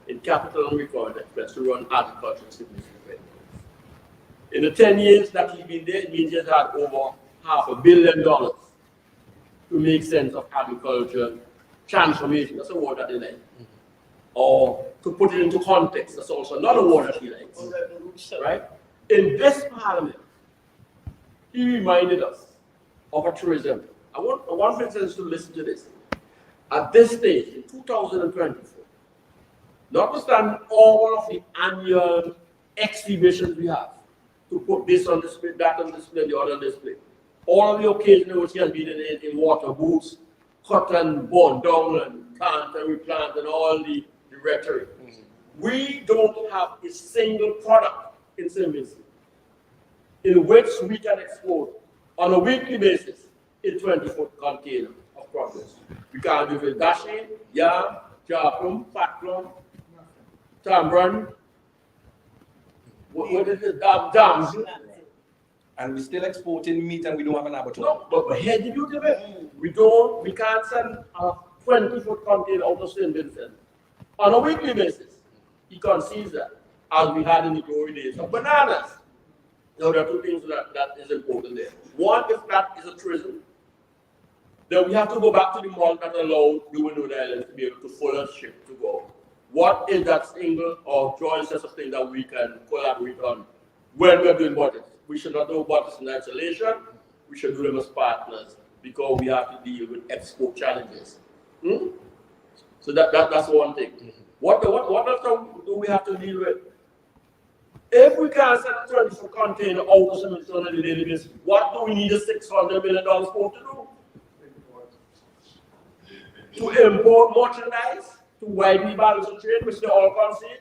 in capital and recurrent expense to run agriculture significantly. In the 10 years that he's been there, it means he's had over $500 million to make sense of agriculture transformation. That's a word that they like. Or to put it into context, that's also another word that he likes. Right? In this parliament, he reminded us of a tourism. I want citizens to listen to this. At this stage, in 2024, notwithstanding all of the annual exhibitions we have, to put this on display, that on display, the other on display, all of the occasions which he has been in water booths, cut and burn down and plant and replant and all the rhetoric. We don't have a single product in St. Vincent in which we can export on a weekly basis a 20-foot container of produce. We can't do it dashi, yam, japum, patlum, tamran, what is it, dams. And we're still exporting meat and we don't have an abattoir. No, but here the beauty of it, we can't send a 20-foot container out of St. Vincent on a weekly basis. He concedes that, as we had in the glory days of bananas. Now, there are two things that is important there. One, if that is a tourism, then we have to go back to the model that allowed the Windward Islands to be able to full a ship to go. What is that single or joint set of things that we can collaborate on when we're doing budgets? We should not do budgets in isolation. We should do them as partners because we have to deal with export challenges. So that's one thing. What else do we have to deal with? If we can't send a 20-foot container out of Simmons on a daily basis, what do we need a $600 million for to do? To import merchandise, to widen the balance of trade, which they all concede.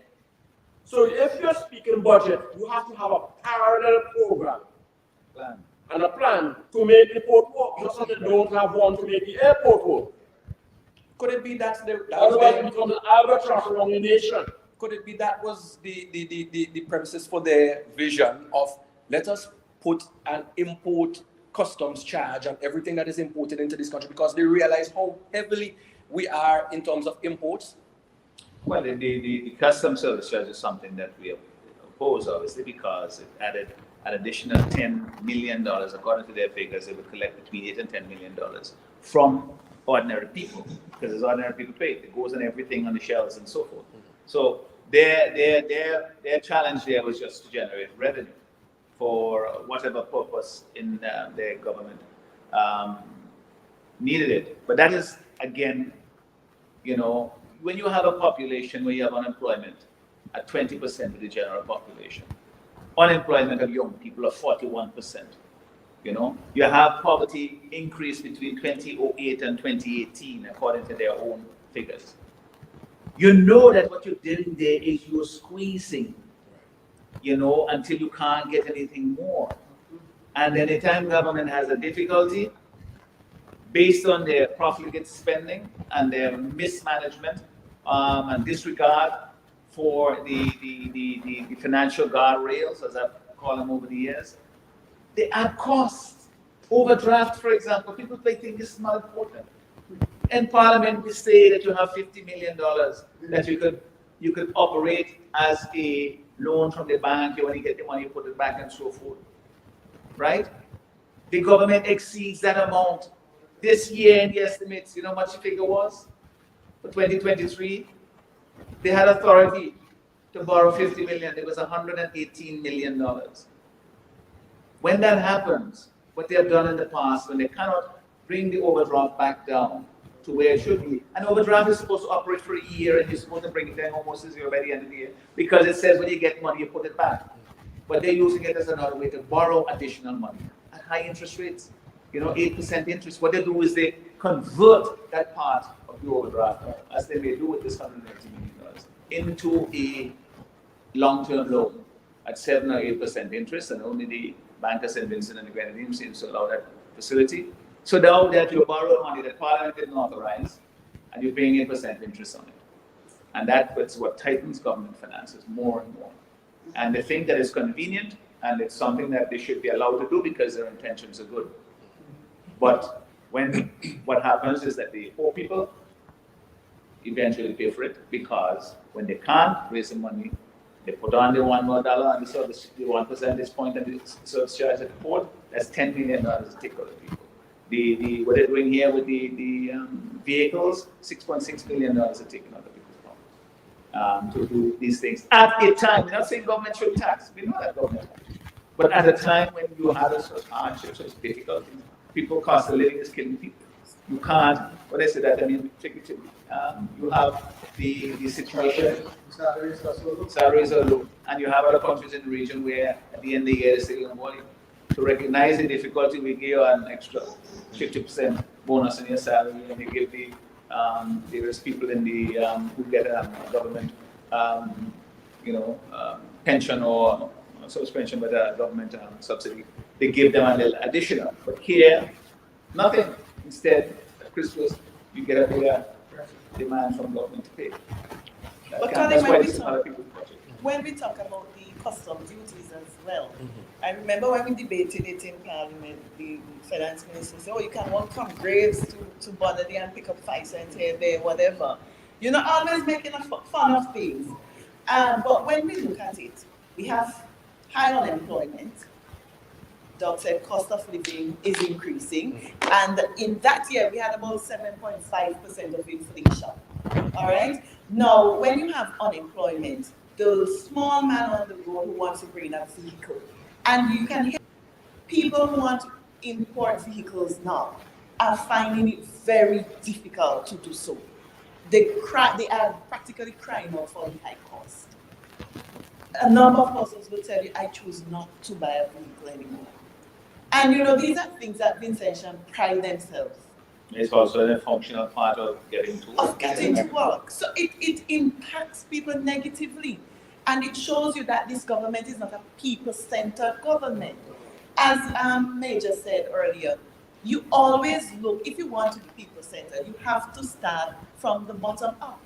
So if you're speaking budget, you have to have a parallel program and a plan to make the port work, just as they don't have one to make the airport work. Could it be that Otherwise, it becomes an albatross around the nation. could it be that was the premises for their vision of let us put an import customs charge on everything that is imported into this country because they realize how heavily we are in terms of imports? Well, the custom service charge is something that we oppose, obviously, because it added an additional $10 million, according to their figures, they would collect between $8 and $10 million from ordinary people, because as ordinary people pay, it goes on everything on the shelves and so forth. So their challenge there was just to generate revenue for whatever purpose in their government needed it. But that is, again, you know, when you have a population where you have unemployment at 20% of the general population, unemployment of young people of 41%, you know, you have poverty increase between 2008 and 2018, according to their own figures. You know that what you're doing there is you're squeezing, you know, until you can't get anything more. And anytime government has a difficulty, based on their profligate spending and their mismanagement and disregard for the financial guardrails, as I've called them over the years, they add costs. Overdraft, for example, people think this is not important. In Parliament, we say that you have $50 million that you could operate as a loan from the bank. You only get the money, you put it back, and so forth. Right? The government exceeds that amount. This year, in the estimates, you know what the figure was? For 2023, they had authority to borrow $50 million. It was $118 million. When that happens, what they have done in the past, when they cannot bring the overdraft back down to where it should be, and overdraft is supposed to operate for a year, and you're supposed to bring it down almost to zero by the end of the year, because it says when you get money, you put it back. But they're using it as another way to borrow additional money at high interest rates. You know, 8% interest. What they do is they convert that part of the overdraft, as they may do with this $180 million, into a long-term loan at 7 or 8% interest, and only the Bank of St. Vincent and the Grenadines seems to allow that facility. So now that you borrow money that Parliament didn't authorize, and you're paying 8% interest on it. And that's what tightens government finances more and more. And they think that it's convenient, and it's something that they should be allowed to do because their intentions are good. But what happens is that the poor people eventually pay for it, because when they can't raise the money, they put on the $1 more on the service, the 1% point, and the service charge at the port. That's $10 million to take out of people. What they're doing here with the vehicles, $6.6 million are taken out of people's pockets to do these things at a time. We're not saying government should tax. We know that government tax. But at a time when you have such hardships, such difficulties, people cost of living is killing people. You can't, when I say that, I mean figuratively. You have the situation, salaries are low, and you have other countries in the region where at the end of the year they say, to recognize the difficulty, we give an extra 50% bonus in your salary, and we give the various people in the who get a government pension or suspension with a government subsidy. They give them a little additional, but here nothing. Instead, at Christmas you get a bigger demand from government to pay. But when we talk about the customs duties as well, I remember when we debated it in Parliament, the finance minister said, you can walk from Graves to Bonnerly and pick up 5 cents here, there, whatever. You're not always making fun of things. But when we look at it, we have high unemployment. Doug said cost of living is increasing. And in that year, we had about 7.5% of inflation. All right? Now, when you have unemployment, the small man on the road who wants to bring a vehicle, and you can hear people who want to import vehicles now are finding it very difficult to do so. They are practically crying out for the high cost. A number of persons will tell you, I choose not to buy a vehicle anymore. And these are things that Vincentian pride themselves. It's also a functional part of getting to work. So it impacts people negatively. And it shows you that this government is not a people-centered government. As Major said earlier, You always look, if you want to be people-centered, you have to start from the bottom up.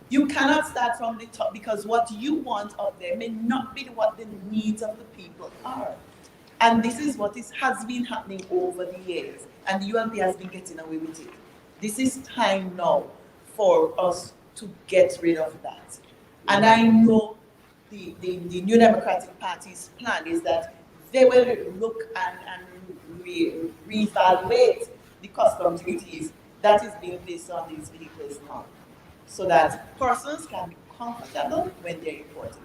You cannot start from the top because what you want up there may not be what the needs of the people are. And this is what has been happening over the years. And the ULP has been getting away with it. This is time now for us to get rid of that. And I know the New Democratic Party's plan is that they will look and reevaluate the customs duties that is being placed on these vehicles now, so that persons can be comfortable when they're importing.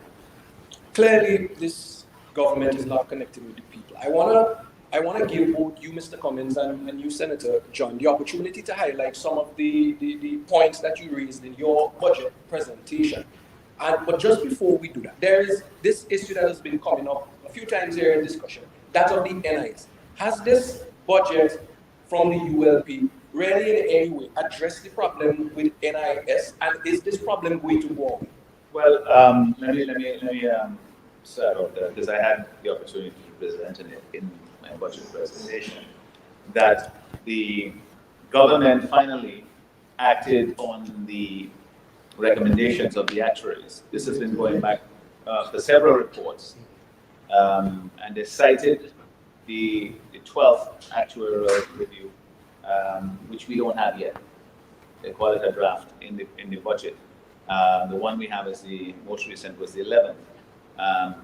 Clearly, this government is not connected with the people. I wanna give both you, Mr. Cummins, and you, Senator John, the opportunity to highlight some of the points that you raised in your budget presentation. But just before we do that, there is this issue that has been coming up a few times here in discussion, that of the NIS. Has this budget from the ULP really in any way addressed the problem with NIS, and is this problem going to go on? Well, let me start off there, because I had the opportunity to present in my budget presentation, that the government finally acted on the recommendations of the actuaries. This has been going back for several reports, and they cited the 12th actuarial review, which we don't have yet. They call it a draft in the budget. The one we have is the most recent was the 11th.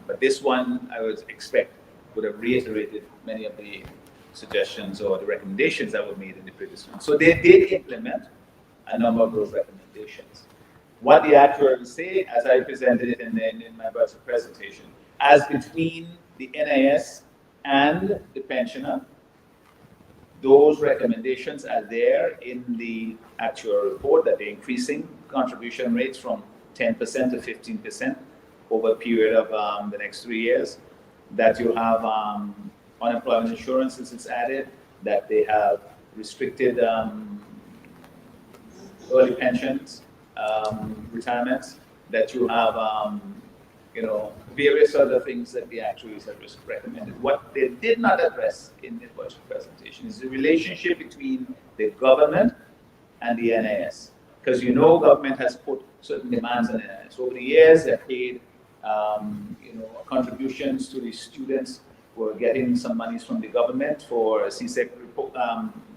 But this one, I would expect, would have reiterated many of the suggestions or the recommendations that were made in the previous one. So they did implement a number of those recommendations. What the actuaries say, as I presented it in my budget presentation, as between the NIS and the pensioner, those recommendations are there in the actual report, that they're increasing contribution rates from 10% to 15% over a period of the next 3 years, that you have unemployment insurance since it's added, that they have restricted early pensions, retirements, that you have various other things that the actuaries have recommended. What they did not address in the budget presentation is the relationship between the government and the NIS. Because government has put certain demands on the NIS. Over the years, they've paid contributions to the students who are getting some monies from the government for CSEC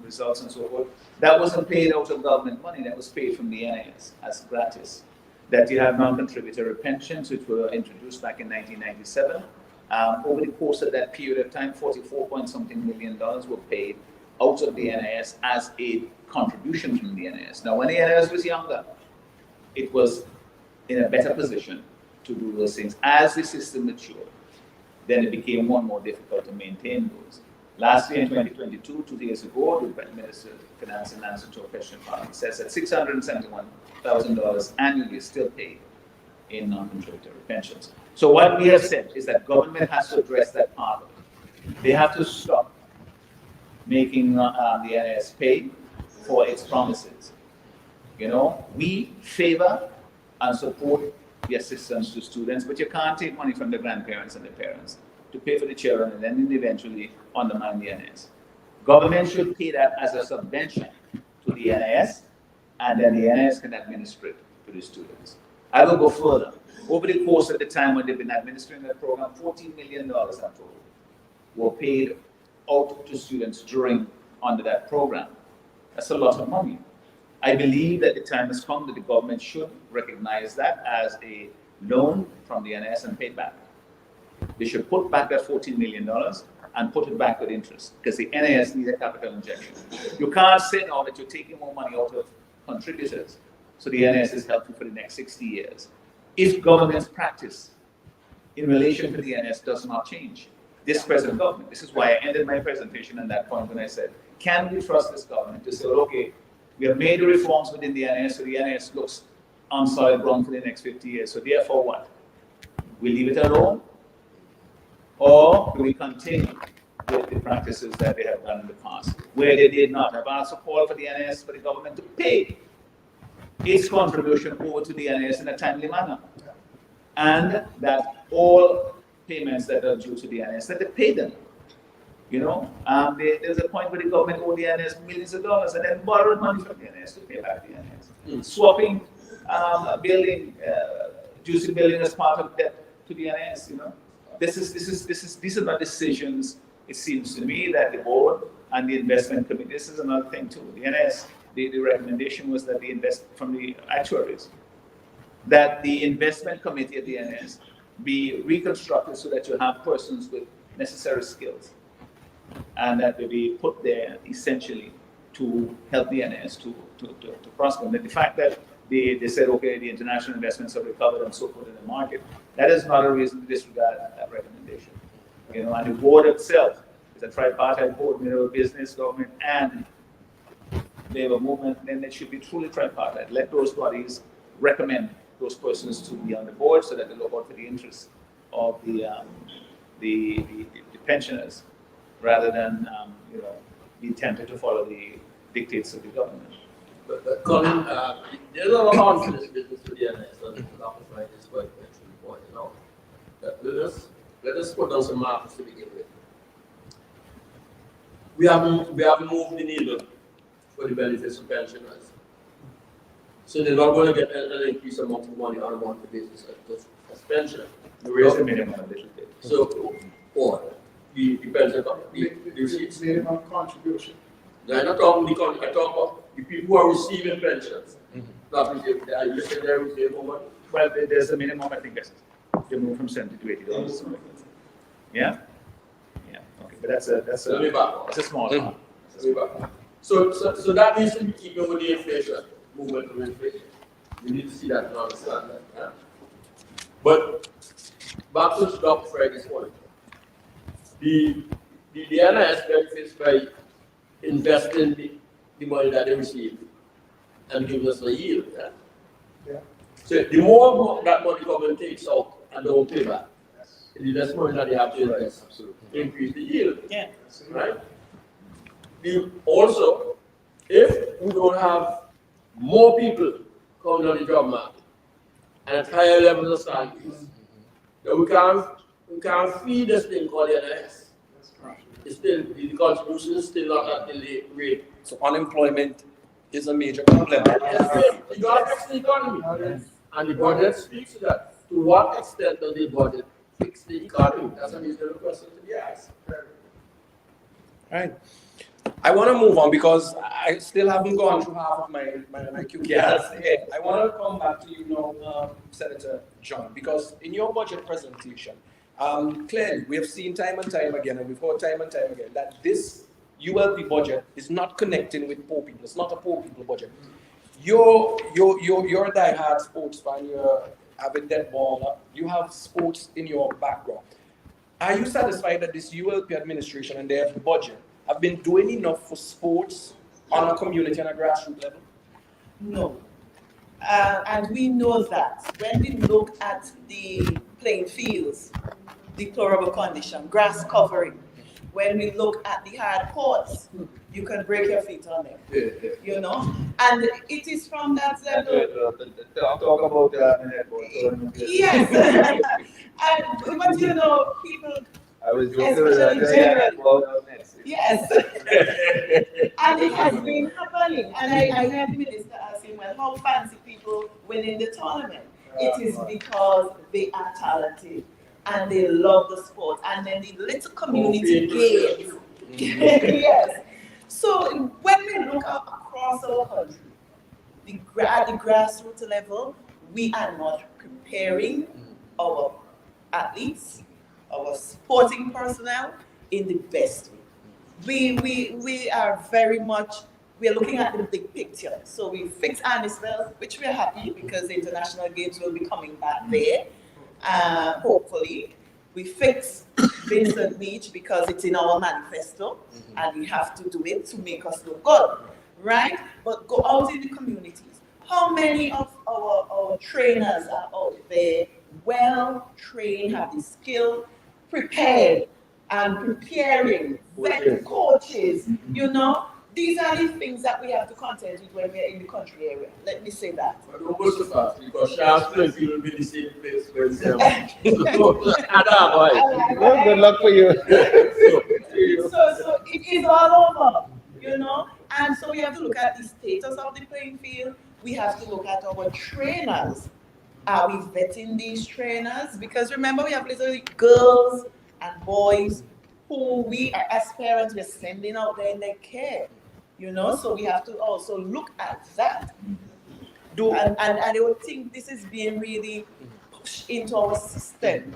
results and so forth. That wasn't paid out of government money, that was paid from the NIS as gratis. That you have non-contributory pensions, which were introduced back in 1997. Over the course of that period of time, 44-point-something million were paid out of the NIS as a contribution from the NIS. Now, when the NIS was younger, it was in a better position to do those things. As the system matured, then it became more and more difficult to maintain those. Last year in 2022, 2 years ago, the Minister of Finance and answer to a question says that $671,000 annually is still paid in non-contributory pensions. So what we have said is that government has to address that part of it. They have to stop making the NIS pay for its promises. We favor and support the assistance to students, but you can't take money from the grandparents and the parents to pay for the children and then eventually undermine the NIS. Government should pay that as a subvention to the NIS, and then the NIS can administer it to the students. I will go further. Over the course of the time when they've been administering that program, $14 million in total were paid out to students under that program. That's a lot of money. I believe that the time has come that the government should recognize that as a loan from the NIS and pay it back. They should put back that $14 million and put it back with interest, because the NIS needs a capital injection. You can't say now that you're taking more money out of contributors, so the NIS is healthy for the next 60 years. If government's practice in relation to the NIS does not change, this present government, this is why I ended my presentation on that point when I said, can we trust this government to say, okay, we have made the reforms within the NIS, so the NIS looks on solid ground for the next 50 years, so therefore what? We leave it alone? Or do we continue with the practices that they have done in the past, where they did not? I've also called for the NIS, for the government to pay its contribution over to the NIS in a timely manner, and that all payments that are due to the NIS, that they pay them. There's a point where the government owed the NS millions of dollars and then borrowed money from the NS to pay back the NS. Swapping building, juicy building as part of debt to the NS, These are not decisions, it seems to me, that the board and the investment committee, this is another thing too. The NS, the recommendation was that from the actuaries, that the investment committee at the NS be reconstructed so that you have persons with necessary skills, and that they be put there essentially to help the NS to prosper. And the fact that they said, okay, the international investments have recovered and so forth in the market, that is not a reason to disregard that recommendation. And the board itself is a tripartite board, middle business, government, and labor movement, then it should be truly tripartite. Let those bodies recommend those persons to be on the board so that they look out for the interests of the pensioners rather than be tempted to follow the dictates of the government. But Colin, there's a lot of harm to this business with the NS, and the office right is quite pointed out. Let us put down some markers to begin with. We have moved the needle for the benefits of pensioners. So they're not going to get an increase amount of money on a monthly basis as pensioners. You raise the minimum a little bit. So, or the pension company, the receipts. Minimum contribution. I'm not talking the company, I talk about the people who are receiving pensions. Not receiving, you said they're receiving more money? Well, there's a minimum, I think they move from $70 to $80. Yeah? Yeah, okay, but that's a small part. So that needs to be keeping with the inflation, movement of inflation. We need to see that and understand that. Yeah? But back to Dr. Friday's point. The NIS benefits by investing the money that they receive and giving us a yield. Yeah? Yeah. So the more that money government takes out and don't pay back, the less money that they have to invest to increase the yield. Yeah. Right? Also, if we don't have more people coming on the job market and at higher levels of salaries, then we can't feed this thing called the NIS. It's still, the contribution is still not at the rate. So unemployment is a major problem. You got to fix the economy. And the budget speaks to that. To what extent does the budget fix the economy? That's a reasonable question to be asked. Right. I want to move on because I still haven't gone through half of my QKRs. I want to come back to you now, Senator John, because in your budget presentation, clearly we have seen time and time again, and we've heard time and time again, that this ULP budget is not connecting with poor people. It's not a poor people budget. You're a diehard sports fan, you're avid dead baller, you have sports in your background. Are you satisfied that this ULP administration and their budget have been doing enough for sports on a community and a grassroots level? No. And we know that when we look at the playing fields, deplorable condition, grass covering, when we look at the hard courts, you can break your feet on them, and it is from that level. Talk about that. Yes. But people, I was especially general. Yes. And it has been happening. And I heard the minister asking, well, how fancy people win in the tournament? It is because they are talented and they love the sport. And then the little community games. Yes. So when we look across our country, at the grassroots level, we are not preparing our athletes, our sporting personnel in the best way. We are very much, we're looking at the big picture. So we fixed Annisville, which we're happy because the international games will be coming back there, hopefully. We fixed Vincent Beach because it's in our manifesto and we have to do it to make us look good, right? But go out in the communities. How many of our trainers are out there, well trained, have the skill, prepared and preparing, vet coaches, These are the things that we have to contend with when we're in the country area. Let me say that. But don't go so fast because Charles will be the same place when Good luck for you. So is all over, you know. And so we have to look at the status of the playing field. We have to look at our trainers. Are we vetting these trainers? Because remember, we have little girls and boys who we as parents we're sending out there in their care, you know. So we have to also look at that. And I don't think this is being really pushed into our system.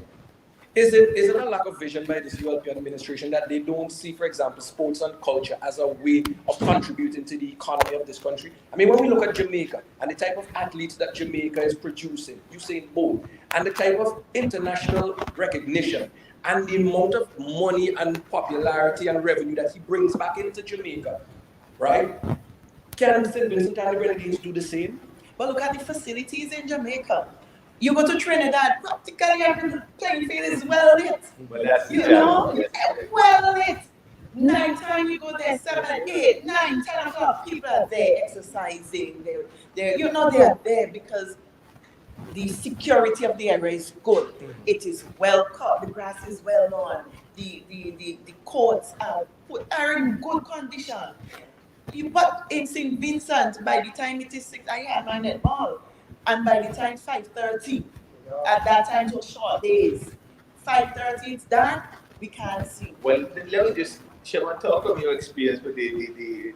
Is it a lack of vision by this ULP administration that they don't see, for example, sports and culture as a way of contributing to the economy of this country? I mean, when we look at Jamaica and the type of athletes that Jamaica is producing, Usain Bolt, and the type of international recognition and the amount of money and popularity and revenue that he brings back into Jamaica, right? Can St. Vincent and the Grenadines do the same? But look at the facilities in Jamaica. You go to Trinidad, practically every playing field is well lit. But that's You know, well lit. 9 times you go there, 7, 8, 9, 10 o'clock, people are there exercising. They're there because the security of the area is good. It is well cut, the grass is well lawn, the courts are in good condition. But in St. Vincent, by the time it is 6, I had my netball. And by the time 5:30, at that time it was short days. 5:30 it's done, we can't see. Well, then let me just share talk of your experience with the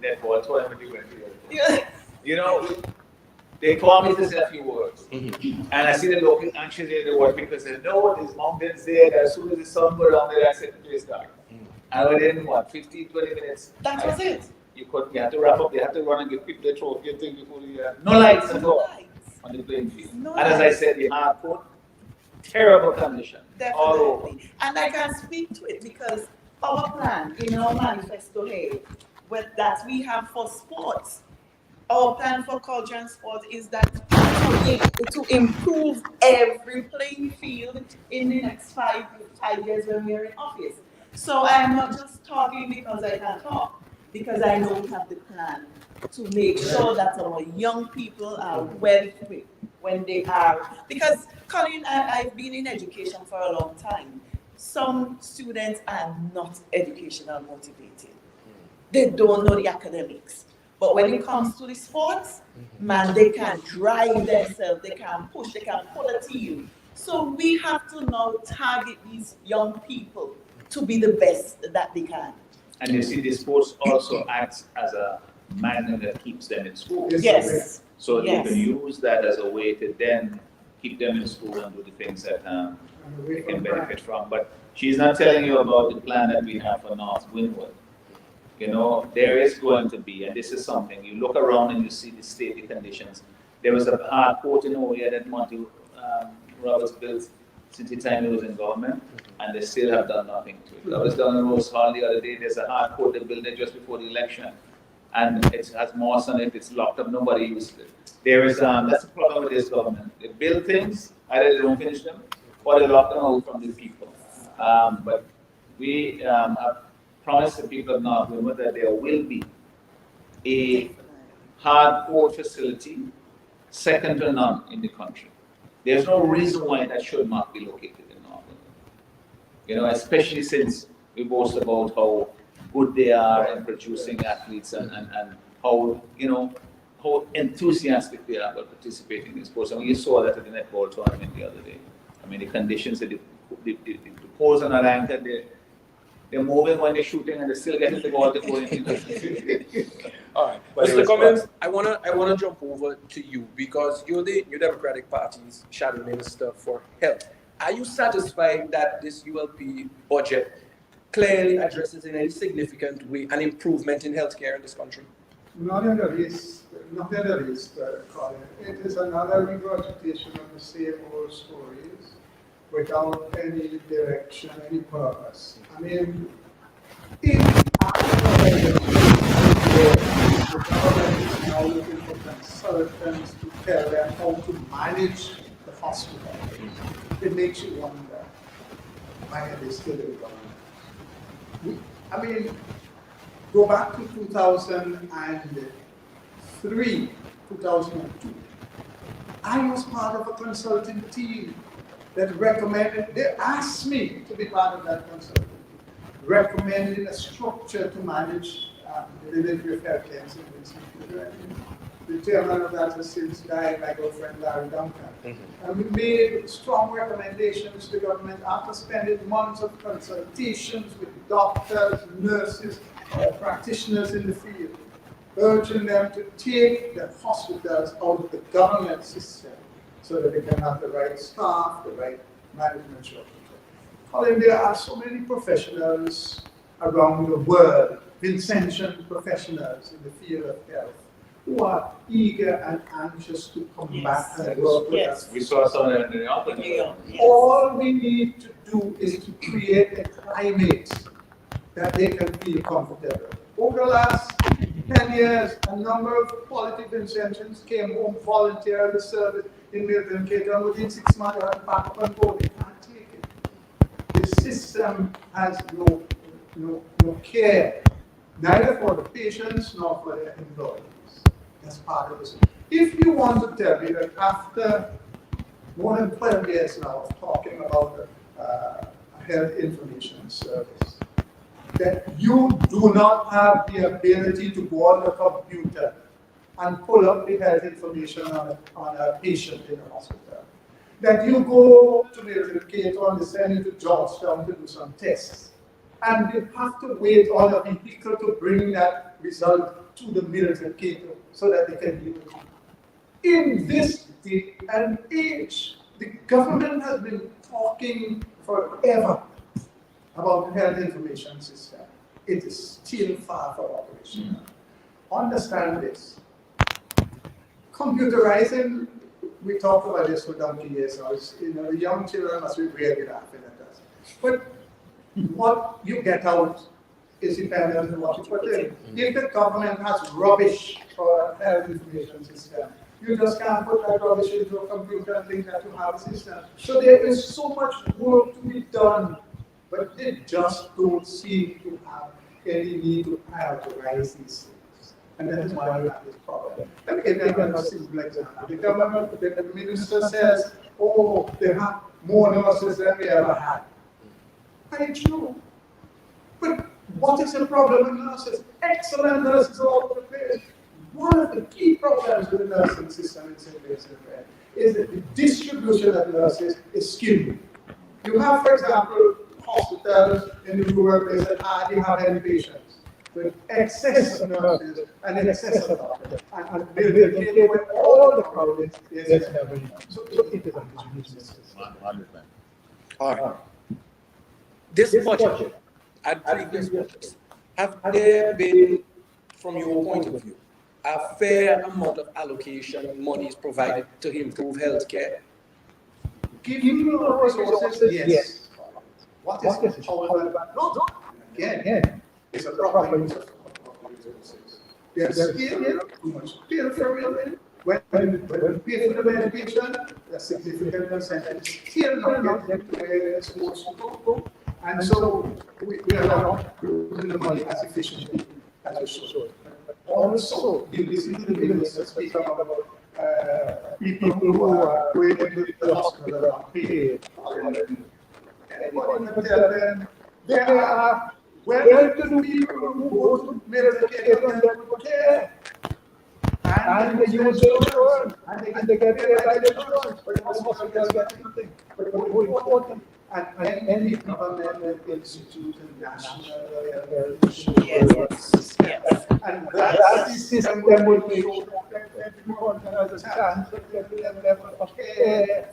netball tournament you went to. Yeah. You know, they call me to say a few words. And I see them looking anxiously at the word because they know there's mountains there, that as soon as the sun goes down there, I said the place dark. And within 15, 20 minutes, That was it. you had to wrap up, you had to run and give people the trophy and thing before the no lights at all on the playing field. No and as I said, the hard court, terrible condition. All over. Definitely. And I can speak to it because our plan in our manifesto here, that we have for sports, our plan for culture and sport is that to improve every playing field in the next 5 years when we are in office. So I am not just talking because I can talk, because I know we have the plan to make sure that our young people are well equipped when they are. Because, Colin, I've been in education for a long time. Some students are not educational motivated. They don't know the academics. But when it comes to the sports, man, they can drive themselves, they can push, they can pull a team. So we have to now target these young people to be the best that they can. And you see, the sports also acts as a magnet that keeps them in school. Yes. So Yes. they can use that as a way to then keep them in school and do the things that they can benefit from. But she's not telling you about the plan that we have for North Windward. You know, there is going to be, and this is something, you look around and you see the state, the conditions. There was a hard court in Oya that Monty Roberts built since the time he was in government, and they still have done nothing to it. I was down in Rose Hall the other day, there's a hard court they built there just before the election, and it has moss on it, it's locked up, nobody uses it. There is, that's the problem with this government. They build things, either they don't finish them, or they lock them out from the people. But we have promised the people of North Windward that there will be a hard court facility second to none in the country. There's no reason why that should not be located in North Windward. You know, especially since we boast about how good they are in producing athletes and how, you know, how enthusiastic they are about participating in sports. And you saw that at the netball tournament the other day. I mean, the conditions, the poles are not anchored, they're moving when they're shooting and they're still getting the ball to go in. All right, But Mr. Cummins, I wanna jump over to you because you're the New Democratic Party's Shadow Minister for Health. Are you satisfied that this ULP budget clearly addresses in any significant way an improvement in healthcare in this country? Not in the least, Colin. It is another regurgitation of the same old stories without any direction, any purpose. I mean, if the government is now looking for consultants to tell them how to manage the hospital, it makes you wonder, why are they still in government? I mean, go back to 2003, 2002. I was part of a consulting team that recommended, they asked me to be part of that consulting team. recommending a structure to manage the delivery of healthcare in St. The chairman of that has since died, my good friend Larry Duncan. And we made strong recommendations to the government after spending months of consultations with doctors, nurses, practitioners in the field, urging them to take the hospitals out of the government system so that they can have the right staff, the right management structure. Colin, there are so many professionals around the world, Vincentian professionals in the field of health, who are eager and anxious to come back and work with us. We saw some in New York. All we need to do is to create a climate that they can feel comfortable. Over the last 10 years, a number of quality Vincentians came home, volunteered to serve in Milton Keynes, and within 6 months, they are back up and go. They can't take it. The system has no care, neither for the patients nor for the employees. That's part of this. If you want to tell me that after more than 12 years now of talking about a health information service, that you do not have the ability to go on the computer and pull up the health information on a patient in a hospital, that you go to Milton Keynes or send you to Georgetown to do some tests, and you have to wait on a vehicle to bring that result to the Milton Keynes so that they can give it to you. In this day and age, the government has been talking forever about the health information system. It is still far from operational. Understand this. Computerizing, we talked about this for donkey years now. The young children must be really laughing at us. But what you get out is dependent on what you put in. If the government has rubbish for a health information system, you just can't put that rubbish into a computer and think that you have a system. So there is so much work to be done, but they just don't seem to have any need to prioritize these things. And that is why we have this problem. Let me give you a simple example. The government, the minister says, oh, they have more nurses than we ever had. Very true. But what is the problem with nurses? Excellent nurses all over the place. One of the key problems with the nursing system in St. Vincent is that the distribution of nurses is skewed. You have, for example, hospitals in the rural places that hardly have any patients, with excess of nurses and excess of doctors. And building where all the crowd is having. So it is a business system. All right. This budget and previous budgets, have there been, from your point of view, a fair amount of allocation money is provided to improve healthcare? Given the resources, yes. What is however not? Again, it's a problem use of resources. There's still too much peripheral. When we pay for the medication, a significant percentage still not get where it's supposed to go. And so we are not using the money as efficiently as we should. Also, you listen to the minister speak about people who are going to the hospital that are paid. Anyone can tell them there are well-to-do people who go to medical care and medical care. And they use insurance, and they get paid by the insurance, but the hospital gets nothing. But more important, and any government institute and national health insurance. Yes. And that system will make sure that everyone has a chance of getting a level of care.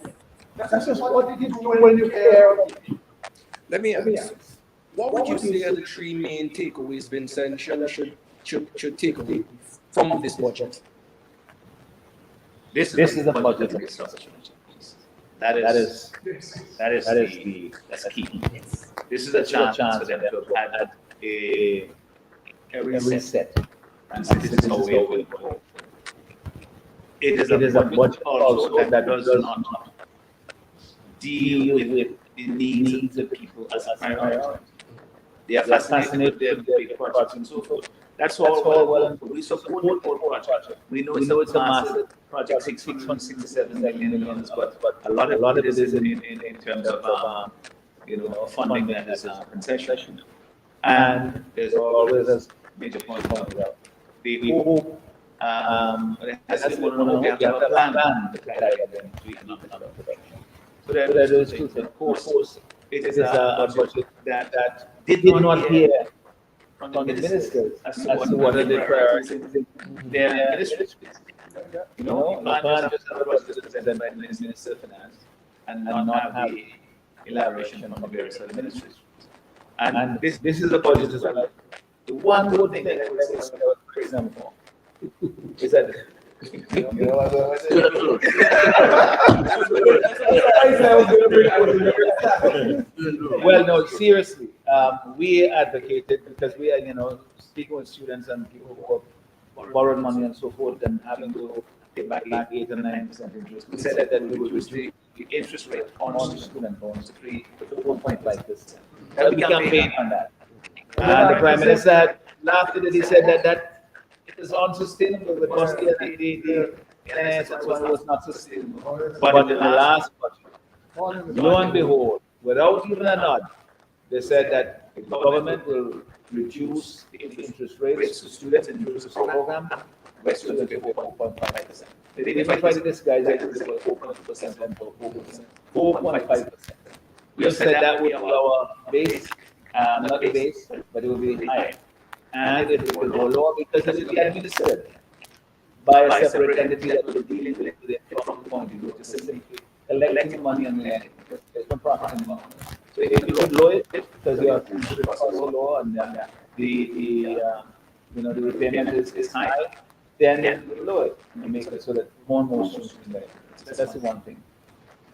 That's just what you do when you care. Let me ask, what would you say are the three main takeaways Vincent should take away from this budget? This is the budget of research. That's key. This is a chance for them to have had a reset. And this is how we will go. It is a budget also that does not deal with the needs of people as a priority. They are fascinated with their big projects and so forth. That's all well. We support the whole project. We know it's a massive project, $667 million, but a lot of it is in terms of funding that is concession. And there's always a major point pointed out. We hope, it has to be one of we have to have a plan to carry out the economic production. So there is two things. Of course, it is a budget that did not hear from the ministers as to what are the priorities in their ministries. You can't just have a budget presented by the Minister of Finance and not have the elaboration from the various other ministries. And this is the budget as well. The one good thing that I would say is praise them for is that well, no, seriously, we advocated because we are, speaking with students and people who have borrowed money and so forth and having to pay back 8 or 9% interest. We said that we would reduce the interest rate on student loans to 4.5%. We campaigned on that. And the Prime Minister laughed at it. He said that it is unsustainable because the NIS was not sustainable. But in the last budget, lo and behold, without even a nod, they said that the government will reduce the interest rates to students in the program by students to 4.5%. They didn't try to disguise it as 4.2% and 4%. 4.5%. We said that would be our base, not the base, but it will be higher. And it will go lower because it will be administered by a separate entity that will be dealing with it from the point of view, which is simply collecting money and lending. There's no profit in money. So if you could lower it because your costs are low and the repayment is high, then you lower it and make it so that more and more students can get it. That's the one thing.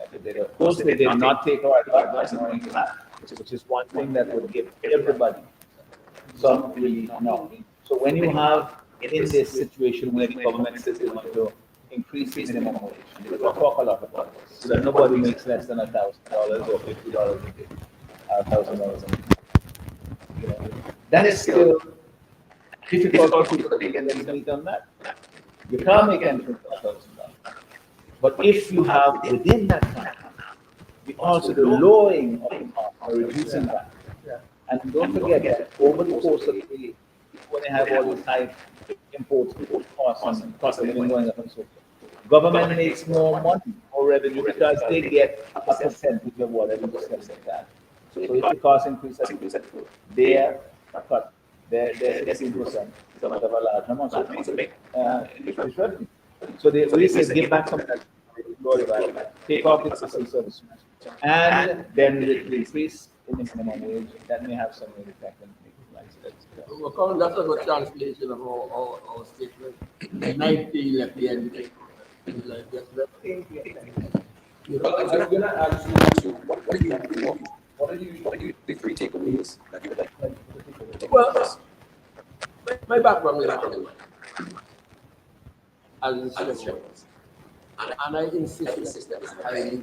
Of course, they did not take our advice on that, which is one thing that would give everybody some relief now. So when you have in this situation where the government says they want to increase the minimum wage, they will talk a lot about this, so that nobody makes less than $1,000 or $50 a day, $1,000 a day. That is still difficult for people to get meet on that. You can't make anything for $1,000. But if you have within that time, also the lowering of or reducing that, and don't forget that over the course of the year, when they have all these high imports, costs, and cost of living going up and so forth, government makes more money, more revenue because they get a percentage of whatever you spend like that. So if the cost increases, their cut, their 16% is a large amount. So it's revenue. So they really say give back some of that, take off the existing service, and then the increase in the minimum wage, that may have some effect on making Well, that's a good translation of our statement. 90 left the end. I'm going to ask you, what are you the three takeaways that you would like to take? Well, my background is academic. As a instructor. And I insist that it's highly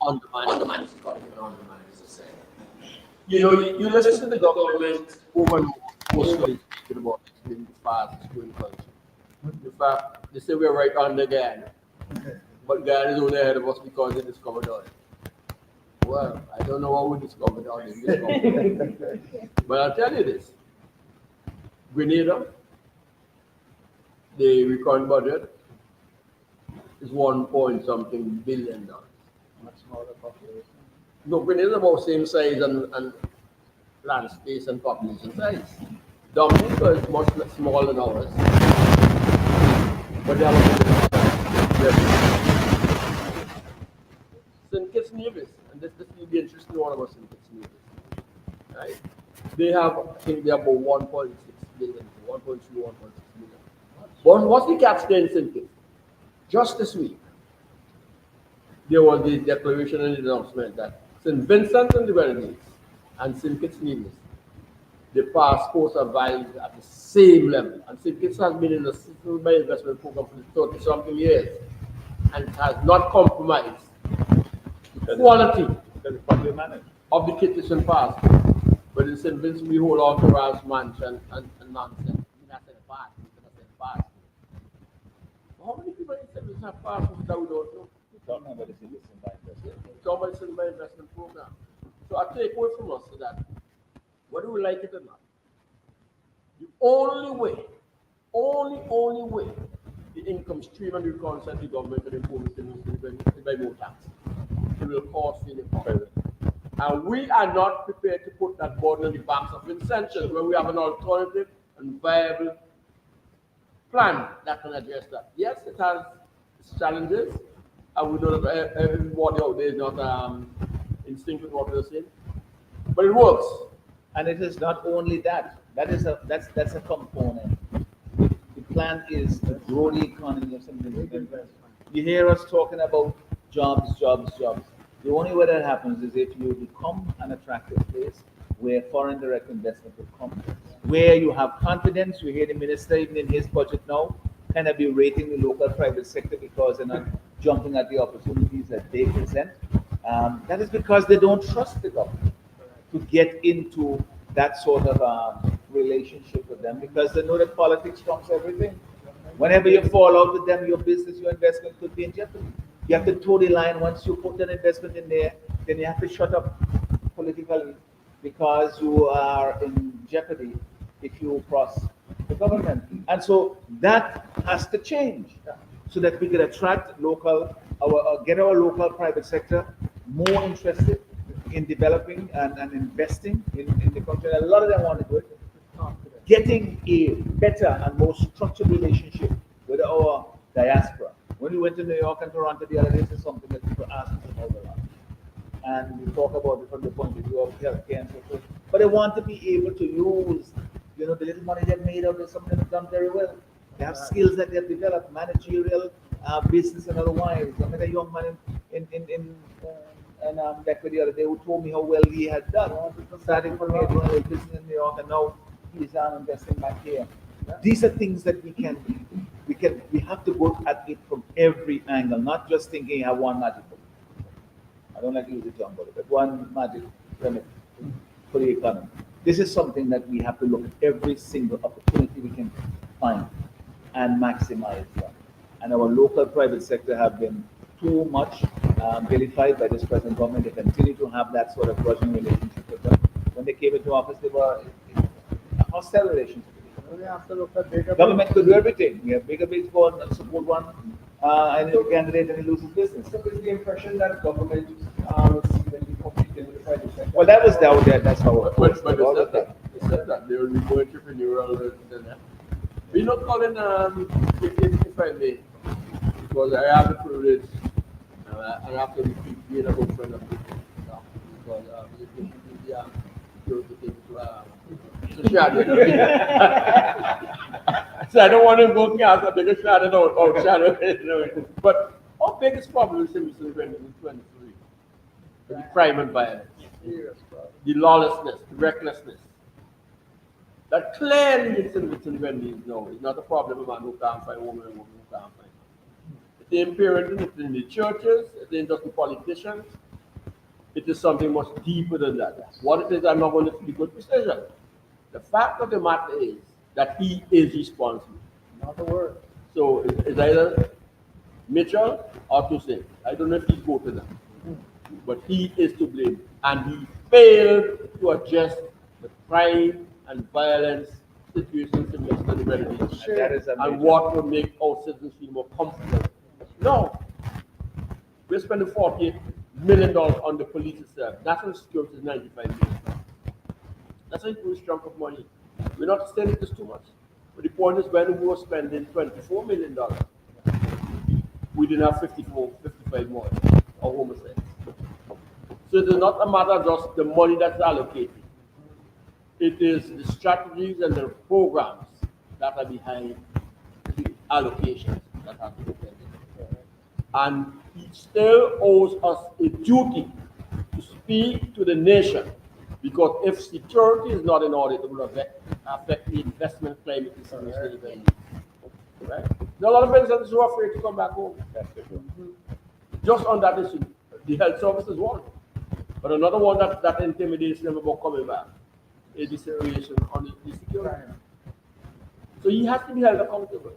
on-demand. You listen to the government over and over, mostly about being the fastest growing country. In fact, they say we're right on the Ghana, but Ghana is only ahead of us because they discovered oil. Well, I don't know what we discovered oil in this country. But I'll tell you this. Grenada, the recurrent budget is 1 billion. much smaller population. No, Grenada is about same size and land space and population size. Dominica is much smaller than ours. But they have St. Kitts Nevis, and this will be interesting one about St. Kitts Nevis. Right? They have, I think they have about 1.6 billion, 1.2, 1.6 billion. But what's the catch there in St. Kitts? Just this week, there was the declaration and announcement that St. Vincent and the Grenadines and St. Kitts Nevis, the passports are valued at the same level. And St. Kitts has been in the Civil Investment Program for 30-something years and has not compromised the quality of the Kittian passport. But in St. Vincent, we hold on to Ralph's mansion and nonsense. How many people in St. Vincent have passports that we don't know? Talking about the citizen by investment. Somebody said my investment program. So I take away from us that whether we like it or not. The only way the income stream and the returns that the government can improve is by more tax. It will cost in the pocket. And we are not prepared to put that burden on the backs of incentives when we have an alternative and viable plan that can address that. Yes, it has its challenges, and we know that everybody out there is not in sync with what we're saying, but it works. And it is not only that. That's a component. The plan is to grow the economy of something. You hear us talking about jobs. The only way that happens is if you become an attractive place where foreign direct investment will come, where you have confidence. You hear the minister even in his budget now kind of be rating the local private sector because they're not jumping at the opportunities that they present. That is because they don't trust the government to get into that sort of relationship with them because they know that politics trumps everything. Whenever you fall out with them, your business, your investment could be in jeopardy. You have to toe the line. Once you put an investment in there, then you have to shut up politically because you are in jeopardy if you cross the government. And so that has to change so that we can attract get our local private sector more interested in developing and investing in the country. A lot of them want to do it. Getting a better and more structured relationship with our diaspora. When we went to New York and Toronto the other day, this is something that people ask us about a lot. And we talk about it from the point of view of healthcare and so forth. But they want to be able to use, the little money they've made out of something that's done very well. They have skills that they've developed, managerial, business and otherwise. I met a young man in Beckley the other day who told me how well he had done. Starting from here, doing a business in New York, and now he's investing back here. These are things that we have to go at it from every angle, not just thinking you have one magic bullet. I don't like to use the term bullet, but one magic remedy for the economy. This is something that we have to look at every single opportunity we can find and maximize them. And our local private sector have been too much vilified by this present government. They continue to have that sort of grudging relationship with them. When they came into office, they were in a hostile relationship. We have to look at bigger. Government could do everything. We have bigger bids go and support one and the candidate and he loses business. So is the impression that government will see when you compete in the private sector? Well, that was down there. That's how it was. But they said that they will be more entrepreneurial than that. We're not calling if I may, because I have the privilege and after we keep being a good friend of people. Because so I don't want to go cast a bigger shadow out shadow. But our biggest problem is in 2023, the crime and violence, the lawlessness, the recklessness. That clearly it's in Vincent now. It's not a problem of a man who can't find a woman and a woman who can't find. It's in parenting, it's in the churches, it's in just the politicians. It is something much deeper than that. What it is, I'm not going to speak with precision. The fact of the matter is that he is responsible. Not a word. So it's either Mitchell or Toussaint. I don't know if he's both of them. But he is to blame. And he failed to address the crime and violence situations in Western America. And what will make our citizens feel more comfortable. No. We're spending $48 million on the police itself. National security is $95 million. That's a huge chunk of money. We're not saying it is too much. But the point is when we were spending $24 million, we didn't have 55 more of homicides. So it is not a matter of just the money that's allocated. It is the strategies and the programs that are behind the allocations that have to be taken. And he still owes us a duty to speak to the nation, because if security is not in order, it will affect the investment climate in some state. Right? There are a lot of businesses who are afraid to come back home. Just on that issue, the health service is one. But another one that intimidates them about coming back is the situation on the security. So he has to be held accountable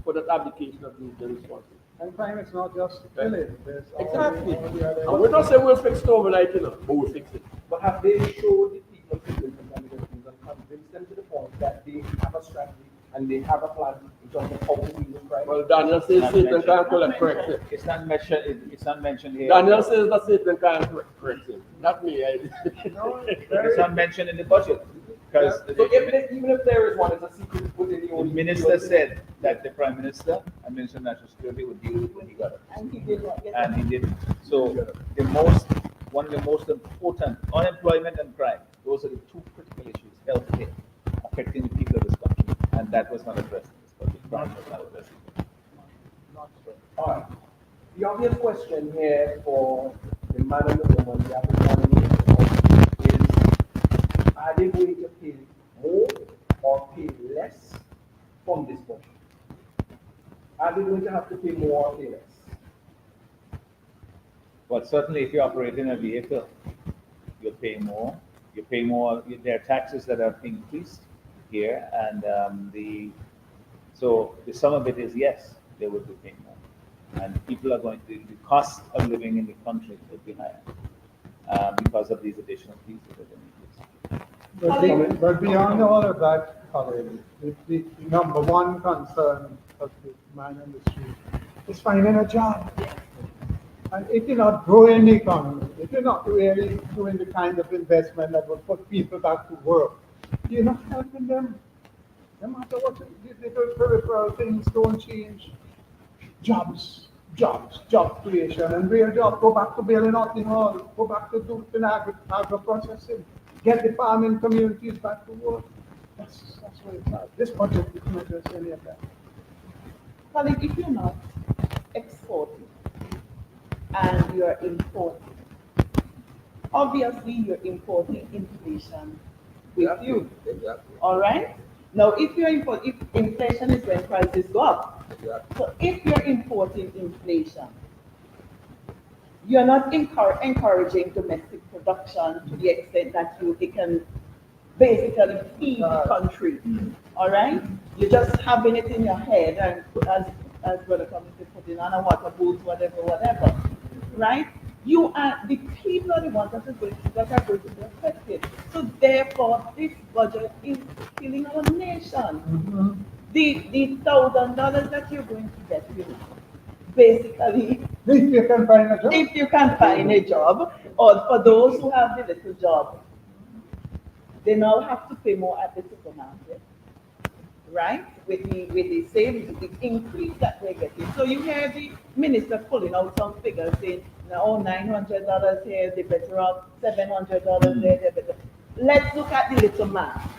for that abdication of the responsibility. And crime is not just village. There's Exactly. all the other. And we're not saying we'll fix it overnight, but we'll fix it. But have they showed the people that they have a strategy and they have a plan in terms of how to deal with crime? Well, Daniel says Not Satan mentioned. can't correct it. It's not mentioned, it's not mentioned here. Daniel says that Satan can't correct him. Not me. It's not mentioned in the budget. Because So even if there is one, it's a secret within the the own. minister said that the Prime Minister and Minister of National Security would deal with when he got it. And he did not get And it. he didn't. So one of the most important, unemployment and crime, those are the two critical issues, healthcare, affecting the people of this country. And that was not addressed in this budget. Crime was not addressed. All right. The obvious question here for the man and the woman, the average man and the woman, is: are they going to pay more or pay less from this budget? Are they going to have to pay more or pay less? But certainly if you're operating a vehicle, you're paying more. You're paying more, there are taxes that have increased here, and so the sum of it is yes, they will be paying more. And people are going to, the cost of living in the country will be higher because of these additional fees that are being increased. But beyond all of that, Colin, the number one concern of the man in the street is finding a job. And if you're not growing the economy, if you're not really doing the kind of investment that will put people back to work, you're not helping them. No matter what, the little peripheral things don't change. Job creation, and real job. Go back to building nothing hall, go back to doing agro-processing, get the farming communities back to work. That's what it's about. This budget is not just any of that. Colin, if you're not exporting and you're importing, obviously you're importing inflation with you. Exactly. All right? Now, if inflation is when prices go up. Exactly. So if you're importing inflation, you're not encouraging domestic production to the extent that it can basically feed the country. All right? You're just having it in your head, and as Brother Cummings said, putting on a water boot, whatever. Right? The people are the ones that are going to be affected. So therefore, this budget is killing our nation. The $1,000 that you're going to get, basically, If you can find a job. if you can find a job, or for those who have the little job, they now have to pay more at the supermarket, right? With the same the increase that they're getting. So you hear the minister pulling out some figures saying, no, $900 here, they're better off, $700 there, they're better. Let's look at the little math.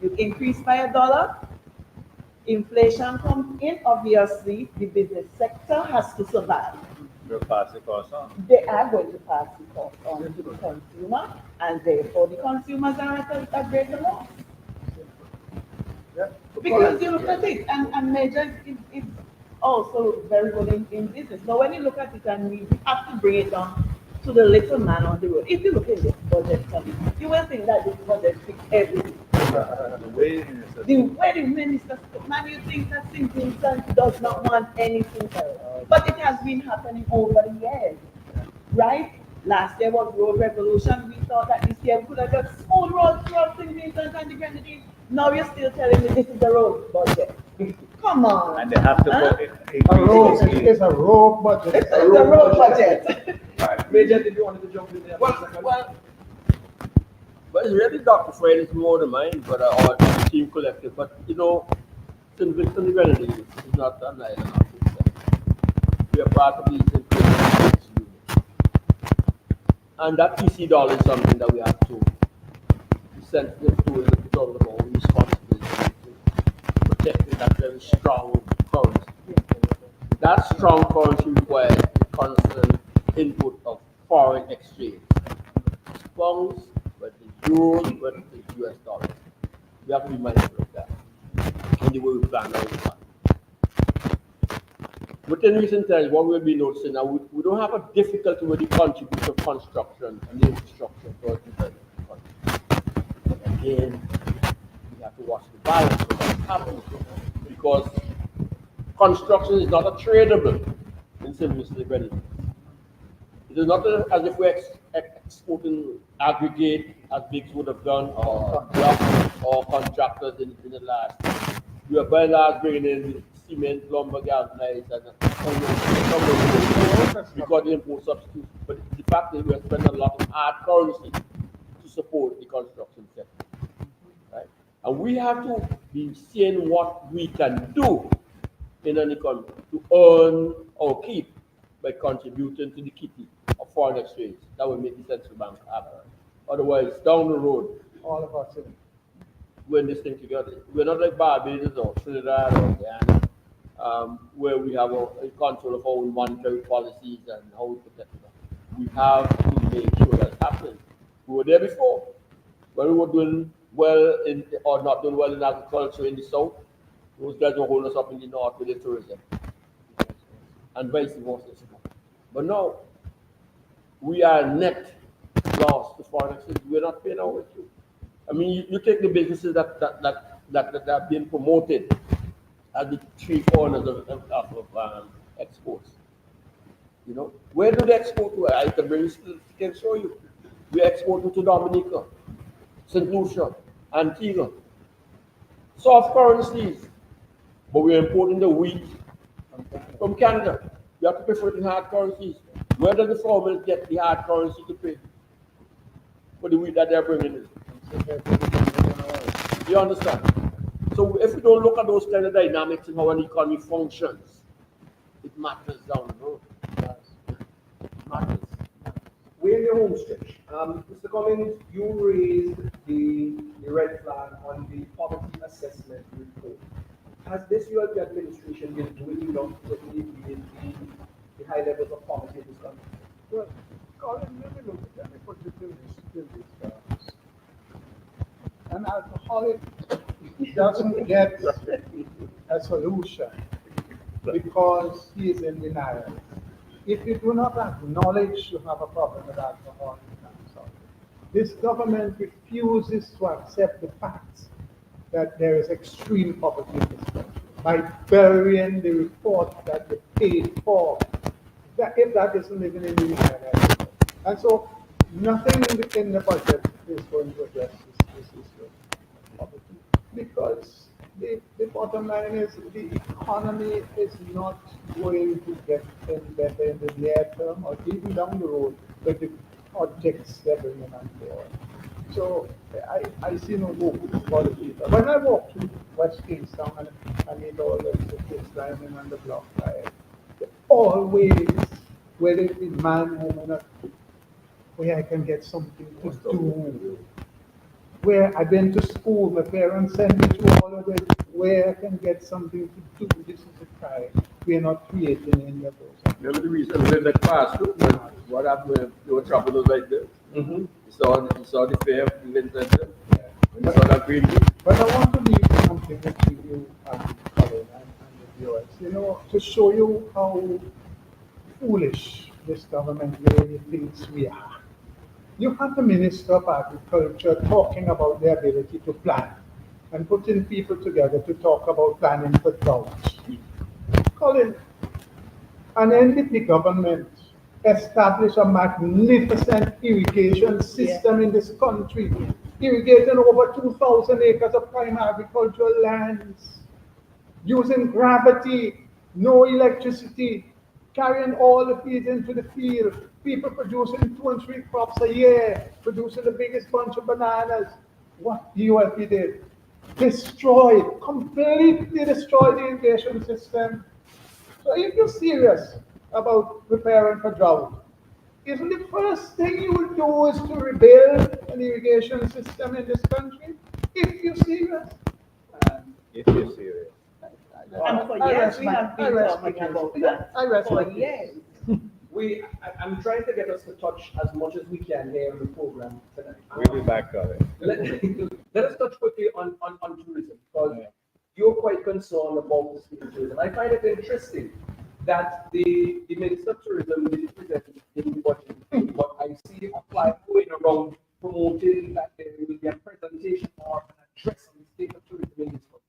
You increase by $1, inflation comes in, obviously the business sector has to survive. They'll pass the cost on. They are going to pass the cost on to the consumer, and therefore the consumers are at a greater loss. Because you look at it, and major is also very good in business. So when you look at it, and we have to bring it down to the little man on the road. If you look at this budget, you will think that this budget fixes everything. The way The minister, man, you think that Simpson does not want anything else. But it has been happening over the years, right? Last year was road revolution. We thought that this year we could have got smooth roads throughout Simpson and the Grenadines. Now you're still telling me this is a road budget. Come on. and they have to Huh? go A road, increase it's a road budget. It's a road budget. Major, if you wanted to jump in there. Well, but it's really Dr. Fred is more than mine, but or the team collective. But St. Vincent and the Grenadines is not an island of itself. We are part of the Eastern Caribbean Union. And that PC dollar is something that we have to be sensitive to in terms of our responsibility to protecting that very strong currency. That strong currency requires the constant input of foreign exchange. Pounds, but the euros, but the US dollars. We have to be mindful of that in the way we plan our fund. Within recent times, what we'll be noticing now, we don't have a difficulty with the contribution of construction and the infrastructure towards the country. Again, we have to watch the balance of what's happening because construction is not a tradable in St. Vincent and the Grenadines. It is not as if we're exporting aggregate as Biggs would have done, or blocks, or contractors in the last. We are by large bringing in cement, lumber, galvanized, and because they import substitutes. But the fact that we are spending a lot of hard currency to support the construction sector, right? And we have to be seeing what we can do in an economy to earn or keep by contributing to the kitty of foreign exchange. That will make the central bank happy. Otherwise, down the road, All of us. we're in this thing together. We're not like Barbados or Trinidad or Guyana, where we have a control of our own monetary policies and how we protect them. We have to make sure that's happening. We were there before, when we were doing well in, or not doing well in agriculture in the south. Those guys will hold us up in the north with the tourism, and vice versa. But now, we are net loss to foreign exchange. We're not paying our way through. I mean, you take the businesses that are being promoted as the three corners of exports. You know, where do they export to? I can show you. We export to Dominica, St. Lucia, Antigua. Soft currencies, but we're importing the wheat from Canada. You have to pay for it in hard currencies. Where does the farmers get the hard currency to pay for the wheat that they're bringing in? You understand? So if we don't look at those kind of dynamics and how an economy functions, it matters down the road. It matters. We're in the home stretch. Mr. Cummings, you raised the red flag on the poverty assessment report. Has this ULP administration been doing enough to alleviate the high levels of poverty in this country? Well, Colin, let me look at that. Let me put it in this terms. An alcoholic doesn't get a solution because he is in denial. If you do not acknowledge you have a problem with alcohol, this government refuses to accept the fact that there is extreme poverty in this country by burying the report that they paid for. That if that isn't living in the United. And so nothing in the budget is going to address this issue of poverty. Because the bottom line is the economy is not going to get any better in the near term or even down the road with the projects they're bringing on board. So I see no hope for the future. When I walk through West Kingston and I meet all the kids lining on the block, always, whether it be man, woman, or where I can get something to do. Where I've been to school, my parents send me to all of it, where I can get something to do. This is the time. We are not creating any of those. Remember the reason we like fast food? What happened when there were troubles like this? You saw the fair event center. When you saw that green meat. But I want to leave something with you, Colin, and the viewers, to show you how foolish this government really thinks we are. You have the Minister of Agriculture talking about the ability to plan and putting people together to talk about planning for drought. Colin, an NDP government established a magnificent irrigation system in this country, irrigating over 2,000 acres of prime agricultural lands, using gravity, no electricity, carrying all the feeds into the field, people producing 2 and 3 crops a year, producing the biggest bunch of bananas. What the ULP did? Completely destroyed the irrigation system. So if you're serious about preparing for drought, isn't the first thing you will do is to rebuild an irrigation system in this country? If you're serious. If you're serious. And for years, we have been talking about that. For years. I'm trying to get us to touch as much as we can here on the program tonight. We'll be back, Colin. Let us touch quickly on tourism, because you're quite concerned about the state of tourism. I find it interesting that the Minister of Tourism didn't present in the budget, but I see a flag going around promoting that there will be a presentation or an address on the state of tourism in this country.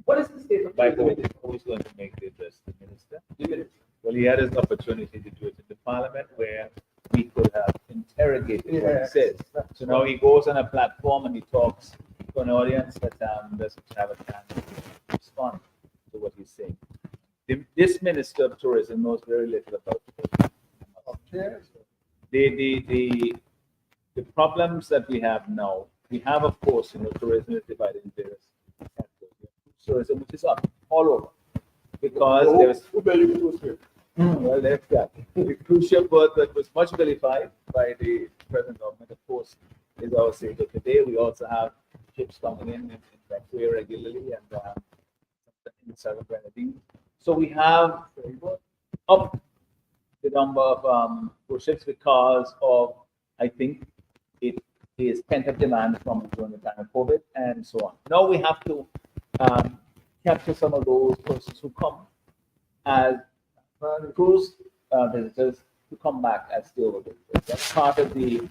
What is the state of tourism in this country? Who's going to make the address? The minister? The minister. Well, he had his opportunity to do it in the parliament where we could have interrogated what he Yes. says. So now he goes on a platform and he talks to an audience that doesn't have a chance to respond to what he's saying. This Minister of Tourism knows very little about it. Yes. The problems that we have now, we have, of course, tourism is divided in various sectors. Tourism, which is up all over, because there's well, there's that. The cruise ship berth that was much vilified by the present government, of course, is our savior today. We also have ships coming in that way regularly and in Southern Grenadines. So we have up the number of cruise ships because of, I think, it is pent-up demand from during the time of COVID and so on. Now we have to capture some of those persons who come as cruise visitors to come back as stay-over visitors. That's part of the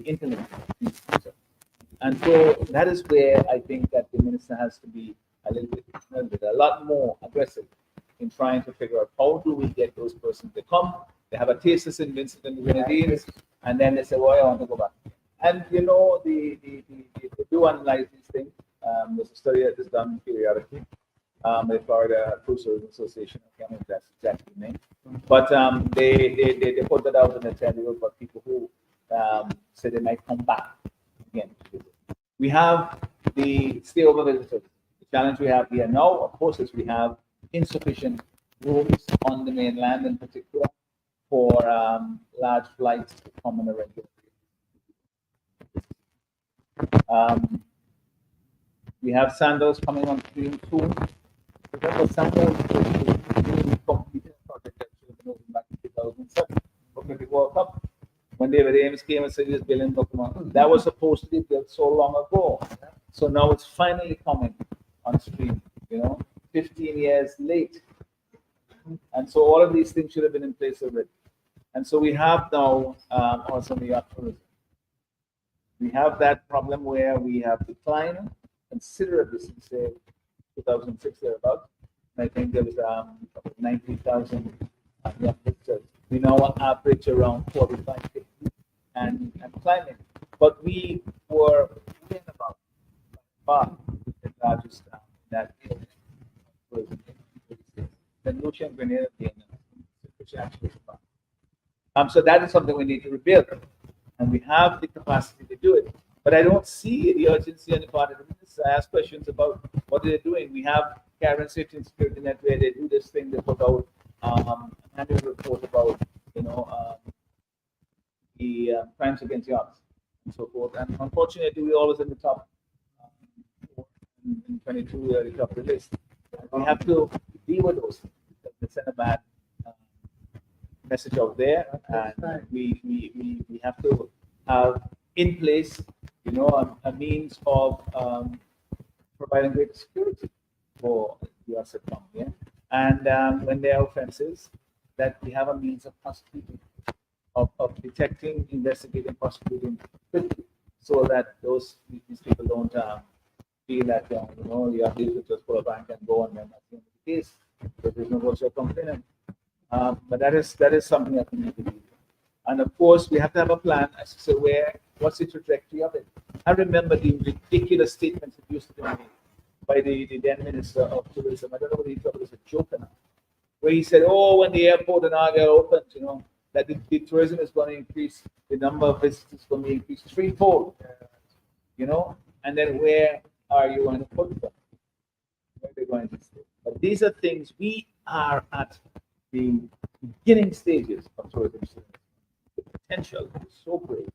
internet. And so that is where I think that the minister has to be a lot more aggressive in trying to figure out how do we get those persons to come. They have a taste of St. Vincent and the Grenadines, and then they say, well, I want to go back. And they do analyze these things. There's a study that is done periodically. The Florida Cruise Tourism Association, I can't remember that's exactly the name. But they put that out in the table for people who say they might come back again to visit. We have the stay-over visitors. The challenge we have here now, of course, is we have insufficient rooms on the mainland in particular for large flights to come on a regular basis. We have Sandals coming on stream soon. Remember, Sandals completed a project that should have been opened back in 2007 for the World Cup. When David Ames came and said he was building Pokemon, that was supposed to be built so long ago. So now it's finally coming on stream, 15 years late. And so all of these things should have been in place already. And so we have now also the yacht tourism. We have that problem where we have declined considerably since 2006 thereabouts. And I think there was 90,000 yacht visitors. We now average around 45, 50 and climbing. But we were in about far the largest that was the Lucia and Grenada, which actually so that is something we need to rebuild. And we have the capacity to do it. But I don't see the urgency on the part of the minister. I ask questions about what they're doing. We have Karen Safety and Security Net where they do this thing, they put out an annual report about the crimes against yachts and so forth. And unfortunately, we're always in the top 22, the top of the list. We have to deal with those things. They send a bad message out there, and we have to have in place, a means of providing greater security for the asset company. And when there are offenses, that we have a means of prosecuting, of detecting, investigating, prosecuting quickly, so that these people don't feel that you have to just pull a bank and go, and then that's the end of the case. But there's no virtual complaint. But that is something that we need to do. And of course, we have to have a plan as to say what's the trajectory of it. I remember the ridiculous statements that used to be made by the then Minister of Tourism. I don't know whether he thought it was a joke or not, where he said, when the airport in Aga opens, that the tourism is going to increase, the number of visitors is going to increase threefold, and then where are you going to put them? Where are they going to stay? But these are things we are at the beginning stages of tourism. The potential is so great,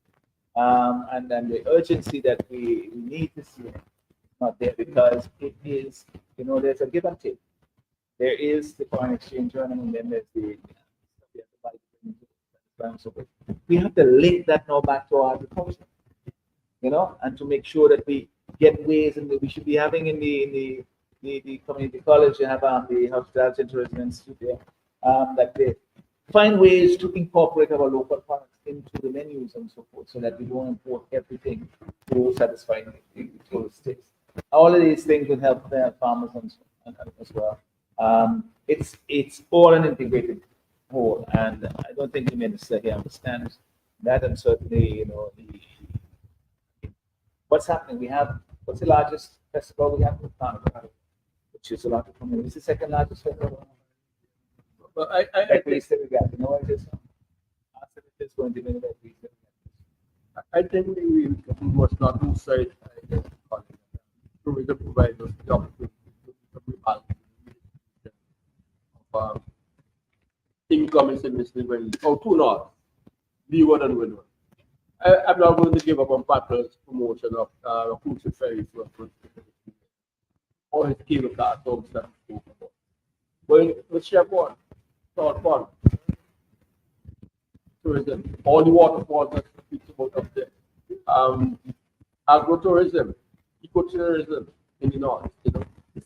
and then the urgency that we need to see is not there, because it is, there's a give and take. There is the foreign exchange earning, and then there's the we have to link that now back to our agriculture, and to make sure that we get ways, and we should be having in the community college, you have the Hospitality and Tourism Institute there, that they find ways to incorporate our local products into the menus and so forth, so that we don't import everything to satisfy the tourist taste. All of these things will help the farmers and as well. It's all an integrated whole, and I don't think the minister here understands That and certainly, what's happening? What's the largest festival we have in Canada, which is a lot of community. It's the second largest festival. But At least we got, it is. It is going to be that we I think we must not lose sight tourism provides us the opportunity to rebalance of income is significantly to not leeward and windward. I'm not going to give up on Patrick's promotion of cruise ferries or his cable car talks that he spoke about. But with Chevron, South Pond, tourism, all the waterfalls that he speaks about up there, agro-tourism, ecotourism in the north,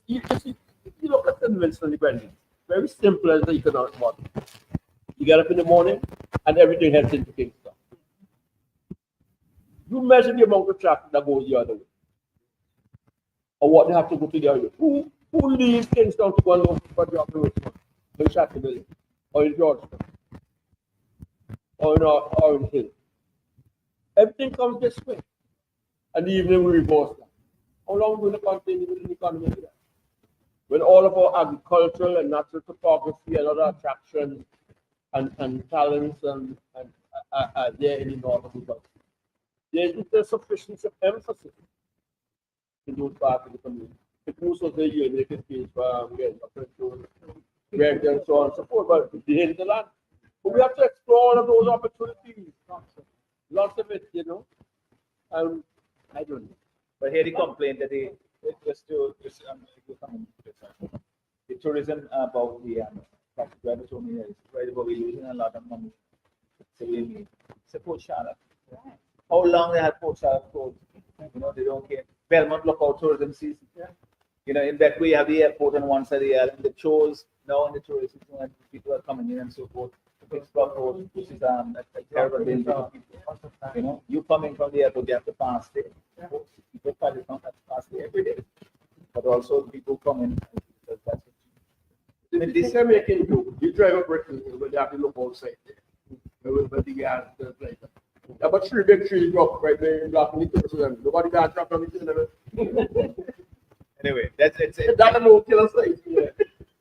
You look at the Winston Independence, very simple as the economic model. You get up in the morning and everything heads into Kingston. You measure the amount of traffic that goes the other way. Or what they have to go to the other way. Who leaves Kingston to go and look for a job in Richmond, in Shackville, or in Georgetown, or in Orange Hill? Everything comes this way. And the evening we reverse that. How long will the continue with the economy do that? When all of our agricultural and natural topography and other attractions and talents are there in the north of the country. There is a sufficiency of emphasis in those parts of the community. The Bruce was there, you make it case for Greg and so on and so forth, but they hit the land. But we have to explore all of those opportunities. Lots of it, I don't know. But here the complaint that the tourism about the driver told me is right about we losing a lot of money. So we need support Charlotte. How long they had Port Charlotte closed? They don't care. Belmont Lookout tourism season. In that we have the airport on one side of the island. The shows now in the tourist season and people are coming in and so forth. Road, which is a terrible danger. You coming from the airport, you have to pass there. People pass there every day. But also people come in. This is making you drive up Britain, but you have to look outside there. But the gas, but three big trees drop right there in blocking the tourism. Nobody can drop on the Anyway, that's it. That's a no killer site.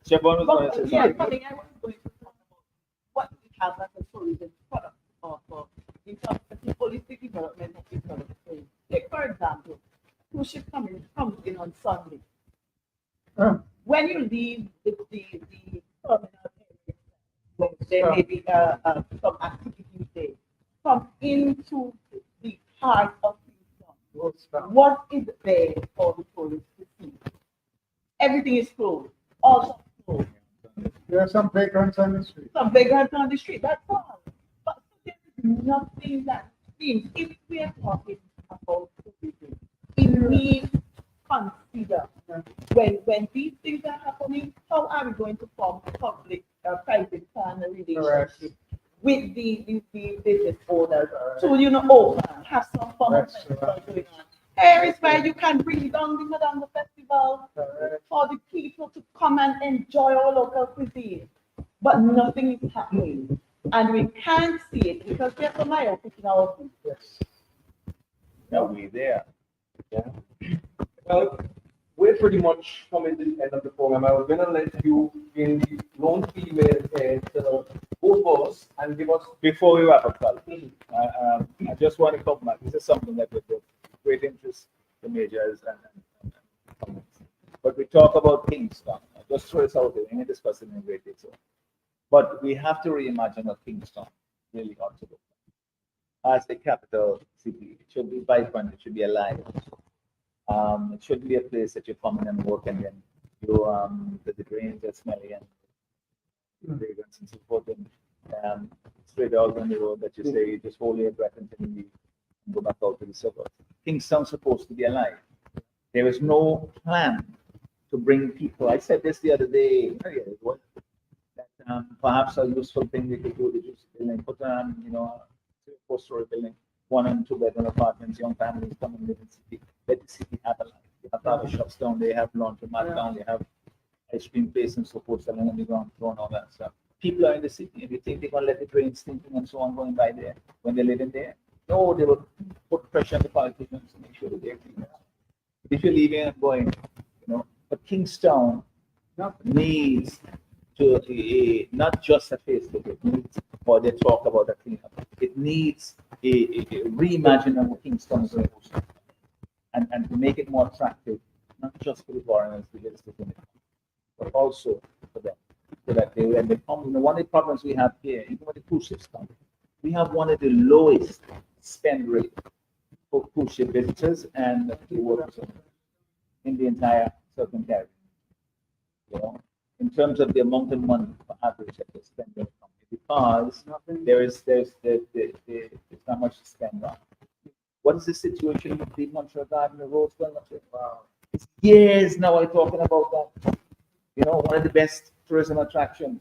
Chevron was going to say I something. was going to talk about what we have as a tourism product in terms of the holistic development of the product. Take, for example, cruise ship comes in on Sunday. When you leave the terminal area, there may be some activities there. Come into the heart of Kingston. What is there for the tourists to see? Everything is closed. Also closed. There are some playgrounds on the street. Some playgrounds on the street, that's all. But there's nothing that seems, if we are talking about tourism, we need to consider when these things are happening, how are we going to form public-private partner relationship with the business owners? So, open, have some fun going on. Here is where you can bring down the festival for the people to come and enjoy our local cuisine. But nothing is happening. And we can't see it because there's some myopic in our business. Are we there? Yeah. Well, we're pretty much coming to the end of the program. I was going to let you, in the lone female, both of us and give us. Before we wrap up, Carl, I just want to come back. This is something that with great interest to majors and comments. But we talk about Kingston. Just throw this out there. We discuss it in great detail. But we have to reimagine what Kingston really ought to look like. As a capital city, it should be vibrant. It should be alive. It shouldn't be a place that you come in and work and then the drains are smelly and fragrance and so forth. And straight out on the road that you say, you just hold your breath until you go back out to the suburbs. Kingston's supposed to be alive. There is no plan to bring people. I said this the other day. That perhaps a useful thing we could do is building, put a 4-story building, 1 and 2 bedroom apartments, young families come and live in the city. Let the city have a life. They have barber shops down, they have laundromat down, they have ice cream place and so forth, selling on the ground floor and all that stuff. people are in the city. If you think they're going to let the train stinking and so on going by there when they're living there, no, they will put pressure on the politicians to make sure that they're clean. If you're leaving and going, but Kingstown needs to not just a facelift. It needs, or they talk about a cleanup. It needs a reimagining of Kingstown and to make it more attractive, not just for the foreigners to get stuff in it, but also for them, so that they when they come. One of the problems we have here, even when the cruise ships come, we have one of the lowest spend rate for cruise ship visitors and the workers in the entire Southern Caribbean. In terms of the amount of money for average that they spend in the company, because there's not much to spend on. What is the situation with the Montreal Garden, the roads going up there? Wow. It's years now I'm talking about that. One of the best tourism attractions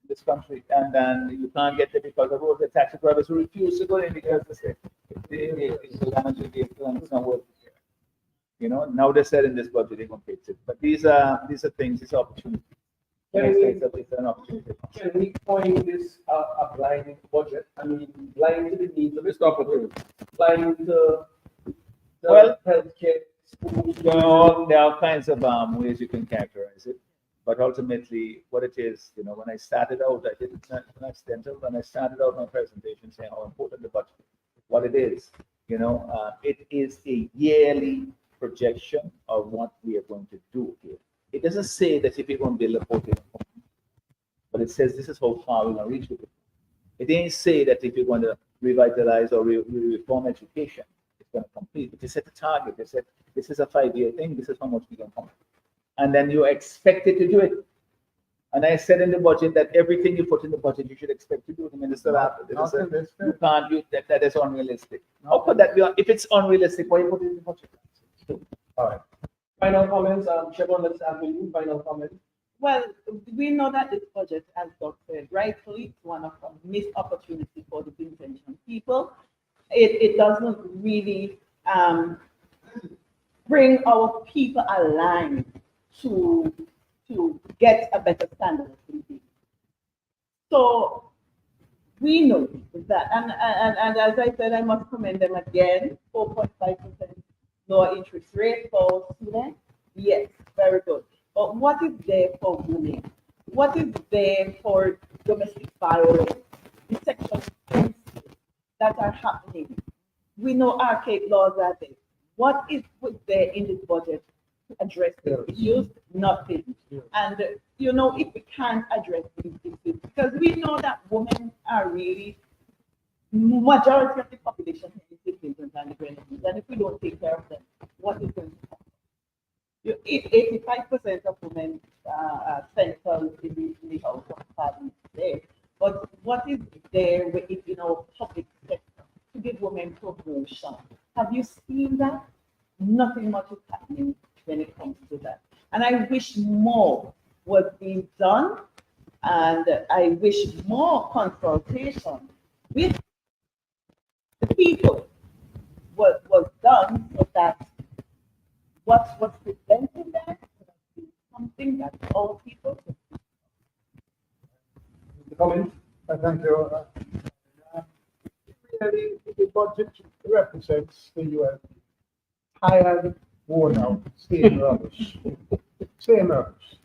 in this country, and then you can't get there because the road, the taxi drivers who refuse to go in because they say the land will be it's not worth it. Now they said in this budget they're going to fix it. But these are things, these opportunities. It's an opportunity. Can we coin this a blind budget? I mean, blind to the needs of the opportunity, blind to the healthcare, schools. There are all kinds of ways you can characterize it, but ultimately, what it is, when I started out, I did it an accidental. When I started out my presentation saying how important the budget, what it is, it is a yearly projection of what we are going to do here. It doesn't say that if you're going to build a port, but it says this is how far we're going to reach with it. It didn't say that if you're going to revitalize or reform education, it's going to complete. But they set a target. They said this is a 5-year thing. This is how much we can complete. And then you're expected to do it. And I said in the budget that everything you put in the budget, you should expect to do. The minister you can't do that. That is unrealistic. How could that be? If it's unrealistic, why you put it in the budget? All right. Final comments, Siobhan, let's have you. Final comments. Well, we know that this budget, as Doc said, rightfully, it's one of a missed opportunity for the intention people. It doesn't really bring our people aligned to get a better standard of living. So we know that, and as I said, I must commend them again. 4.5% lower interest rate for students. Yes, very good. But what is there for women? What is there for domestic violence, the sexual offenses that are happening? We know archaic laws are there. What is put there in this budget to address these issues? Nothing. And if we can't address these issues, because we know that women are really majority of the population is citizens and the Grenadines, and if we don't take care of them, what is going to happen? 85% of women central in the House of Parliament today. But what is there in our public sector to give women promotion? Have you seen that? Nothing much is happening when it comes to that. And I wish more was being done, and I wish more consultation with people was done, so that what's presented there is something that all people can see. The comment? Thank you. Really, the budget represents the UN tired, worn out, same rubbish. Same rubbish.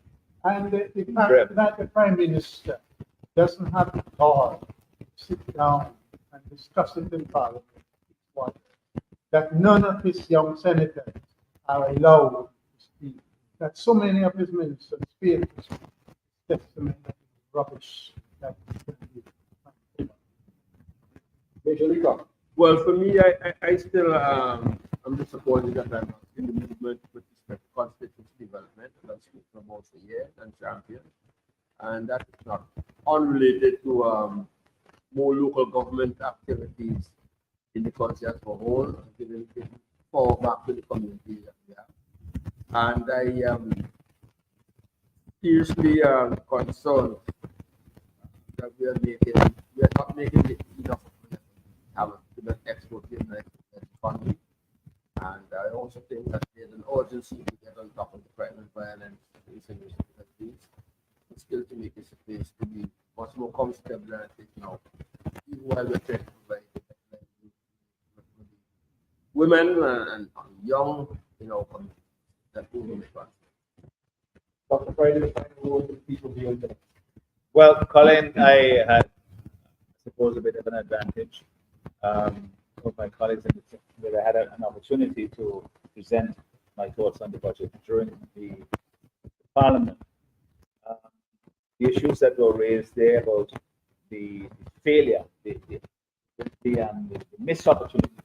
And the fact that the Prime Minister doesn't have the power to sit down and discuss it in Parliament, that none of his young senators are allowed to speak, that so many of his ministers fail to speak, testament of the rubbish that is Well, for me, I still I'm disappointed that I'm in the movement with respect to constituency development. I've spoken for almost a year and champion, and that is not unrelated to more local government activities in the country as a whole, giving power back to the community that we have. And I am seriously concerned that we are not making enough have to export in the economy. And I also think that there's an urgency to get on top of the crime and violence in the countries, still to make this a place to be comfortable at it now. Even while we're trying to provide women and young, that moving fast. Dr. Friday, the final word with people beyond that. Well, Colin, I had, I suppose, a bit of an advantage with my colleagues in the that I had an opportunity to present my thoughts on the budget during the Parliament. The issues that were raised there about the failure, the missed opportunities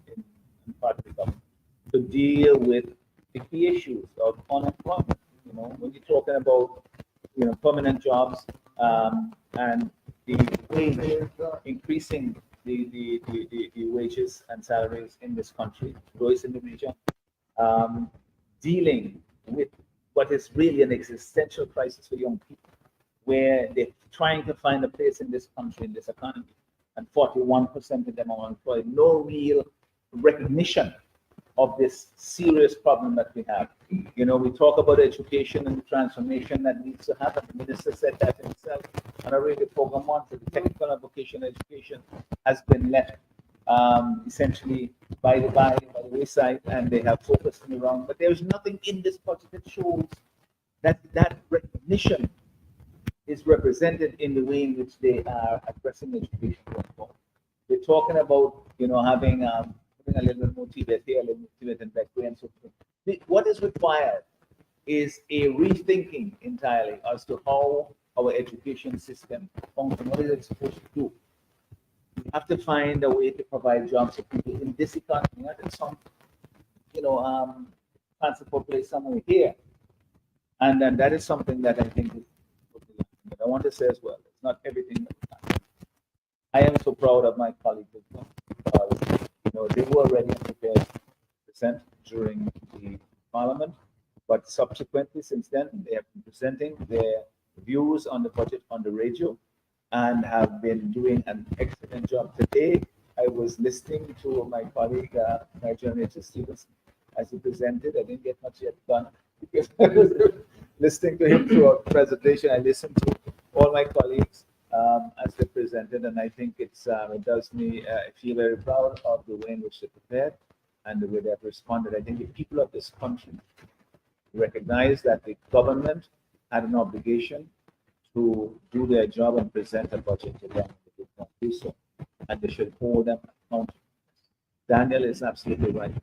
in part of the government to deal with the key issues of unemployment. When you're talking about permanent jobs and the wage, increasing the wages and salaries in this country, growth in the region, dealing with what is really an existential crisis for young people, where they're trying to find a place in this country, in this economy, and 41% of them are unemployed. No real recognition of this serious problem that we have. We talk about education and the transformation that needs to happen. The minister said that himself on a radio program once, that the technical and vocational education has been left essentially by the wayside, and they have focused on the wrong. But there is nothing in this budget that shows that recognition is represented in the way in which they are addressing education going forward. They're talking about, having a little bit motivated here, a little motivated back there, and so forth. What is required is a rethinking entirely as to how our education system functions. What is it supposed to do? We have to find a way to provide jobs for people in this economy, not in some, fanciful place somewhere here. And then that is something that I think is. But I want to say as well, it's not everything that we have. I am so proud of my colleagues because they were ready and prepared to present during the Parliament, but subsequently since then they have been presenting their views on the budget on the radio and have been doing an excellent job. Today I was listening to my colleague, Nigel Stevenson, as he presented. I didn't get much yet done because I was listening to him through a presentation. I listened to all my colleagues as they presented, and I think it does me feel very proud of the way in which they prepared and the way they have responded. I think the people of this country recognize that the government had an obligation to do their job and present a budget to them. They did not do so, and they should hold them accountable. Daniel is absolutely right.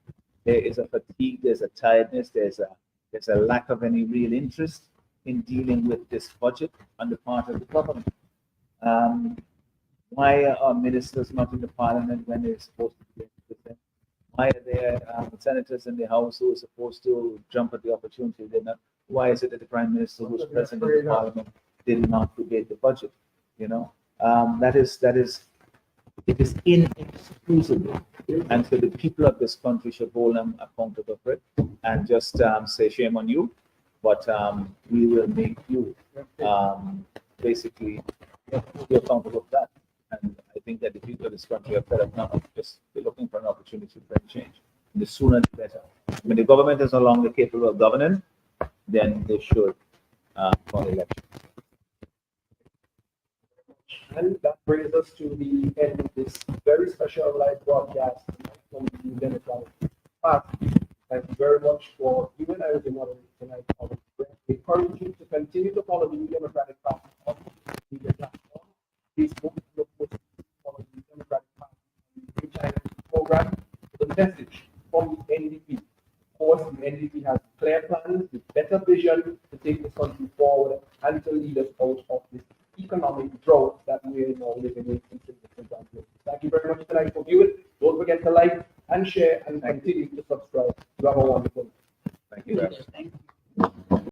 There is a fatigue, there's a tiredness, there's a lack of any real interest in dealing with this budget on the part of the government. Why are ministers not in the Parliament when they're supposed to be present? Why are there senators in the House who are supposed to jump at the opportunity? They're not. Why is it that the Prime Minister, who's present in the Parliament, did not debate the budget? It is inexcusable, and so the people of this country should hold them accountable for it, and just say shame on you, but we will make you basically be accountable for that. And I think that the people of this country are fed up now, just they're looking for an opportunity to bring change. And the sooner the better. When the government is no longer capable of governing, then they should call elections. And that brings us to the end of this very special live broadcast from the New Democratic Party. Thank you very much for giving us the moderator tonight. We encourage you to continue to follow the New Democratic Party on the media platform. Facebook, look for follow the New Democratic Party on the China program. The message from the NDP. Of course, the NDP has clear plans with better vision to take this country forward and to lead us out of this economic drought that we are now living in. Thank you very much tonight for viewing. Don't forget to like and share and continue to subscribe to our wonderful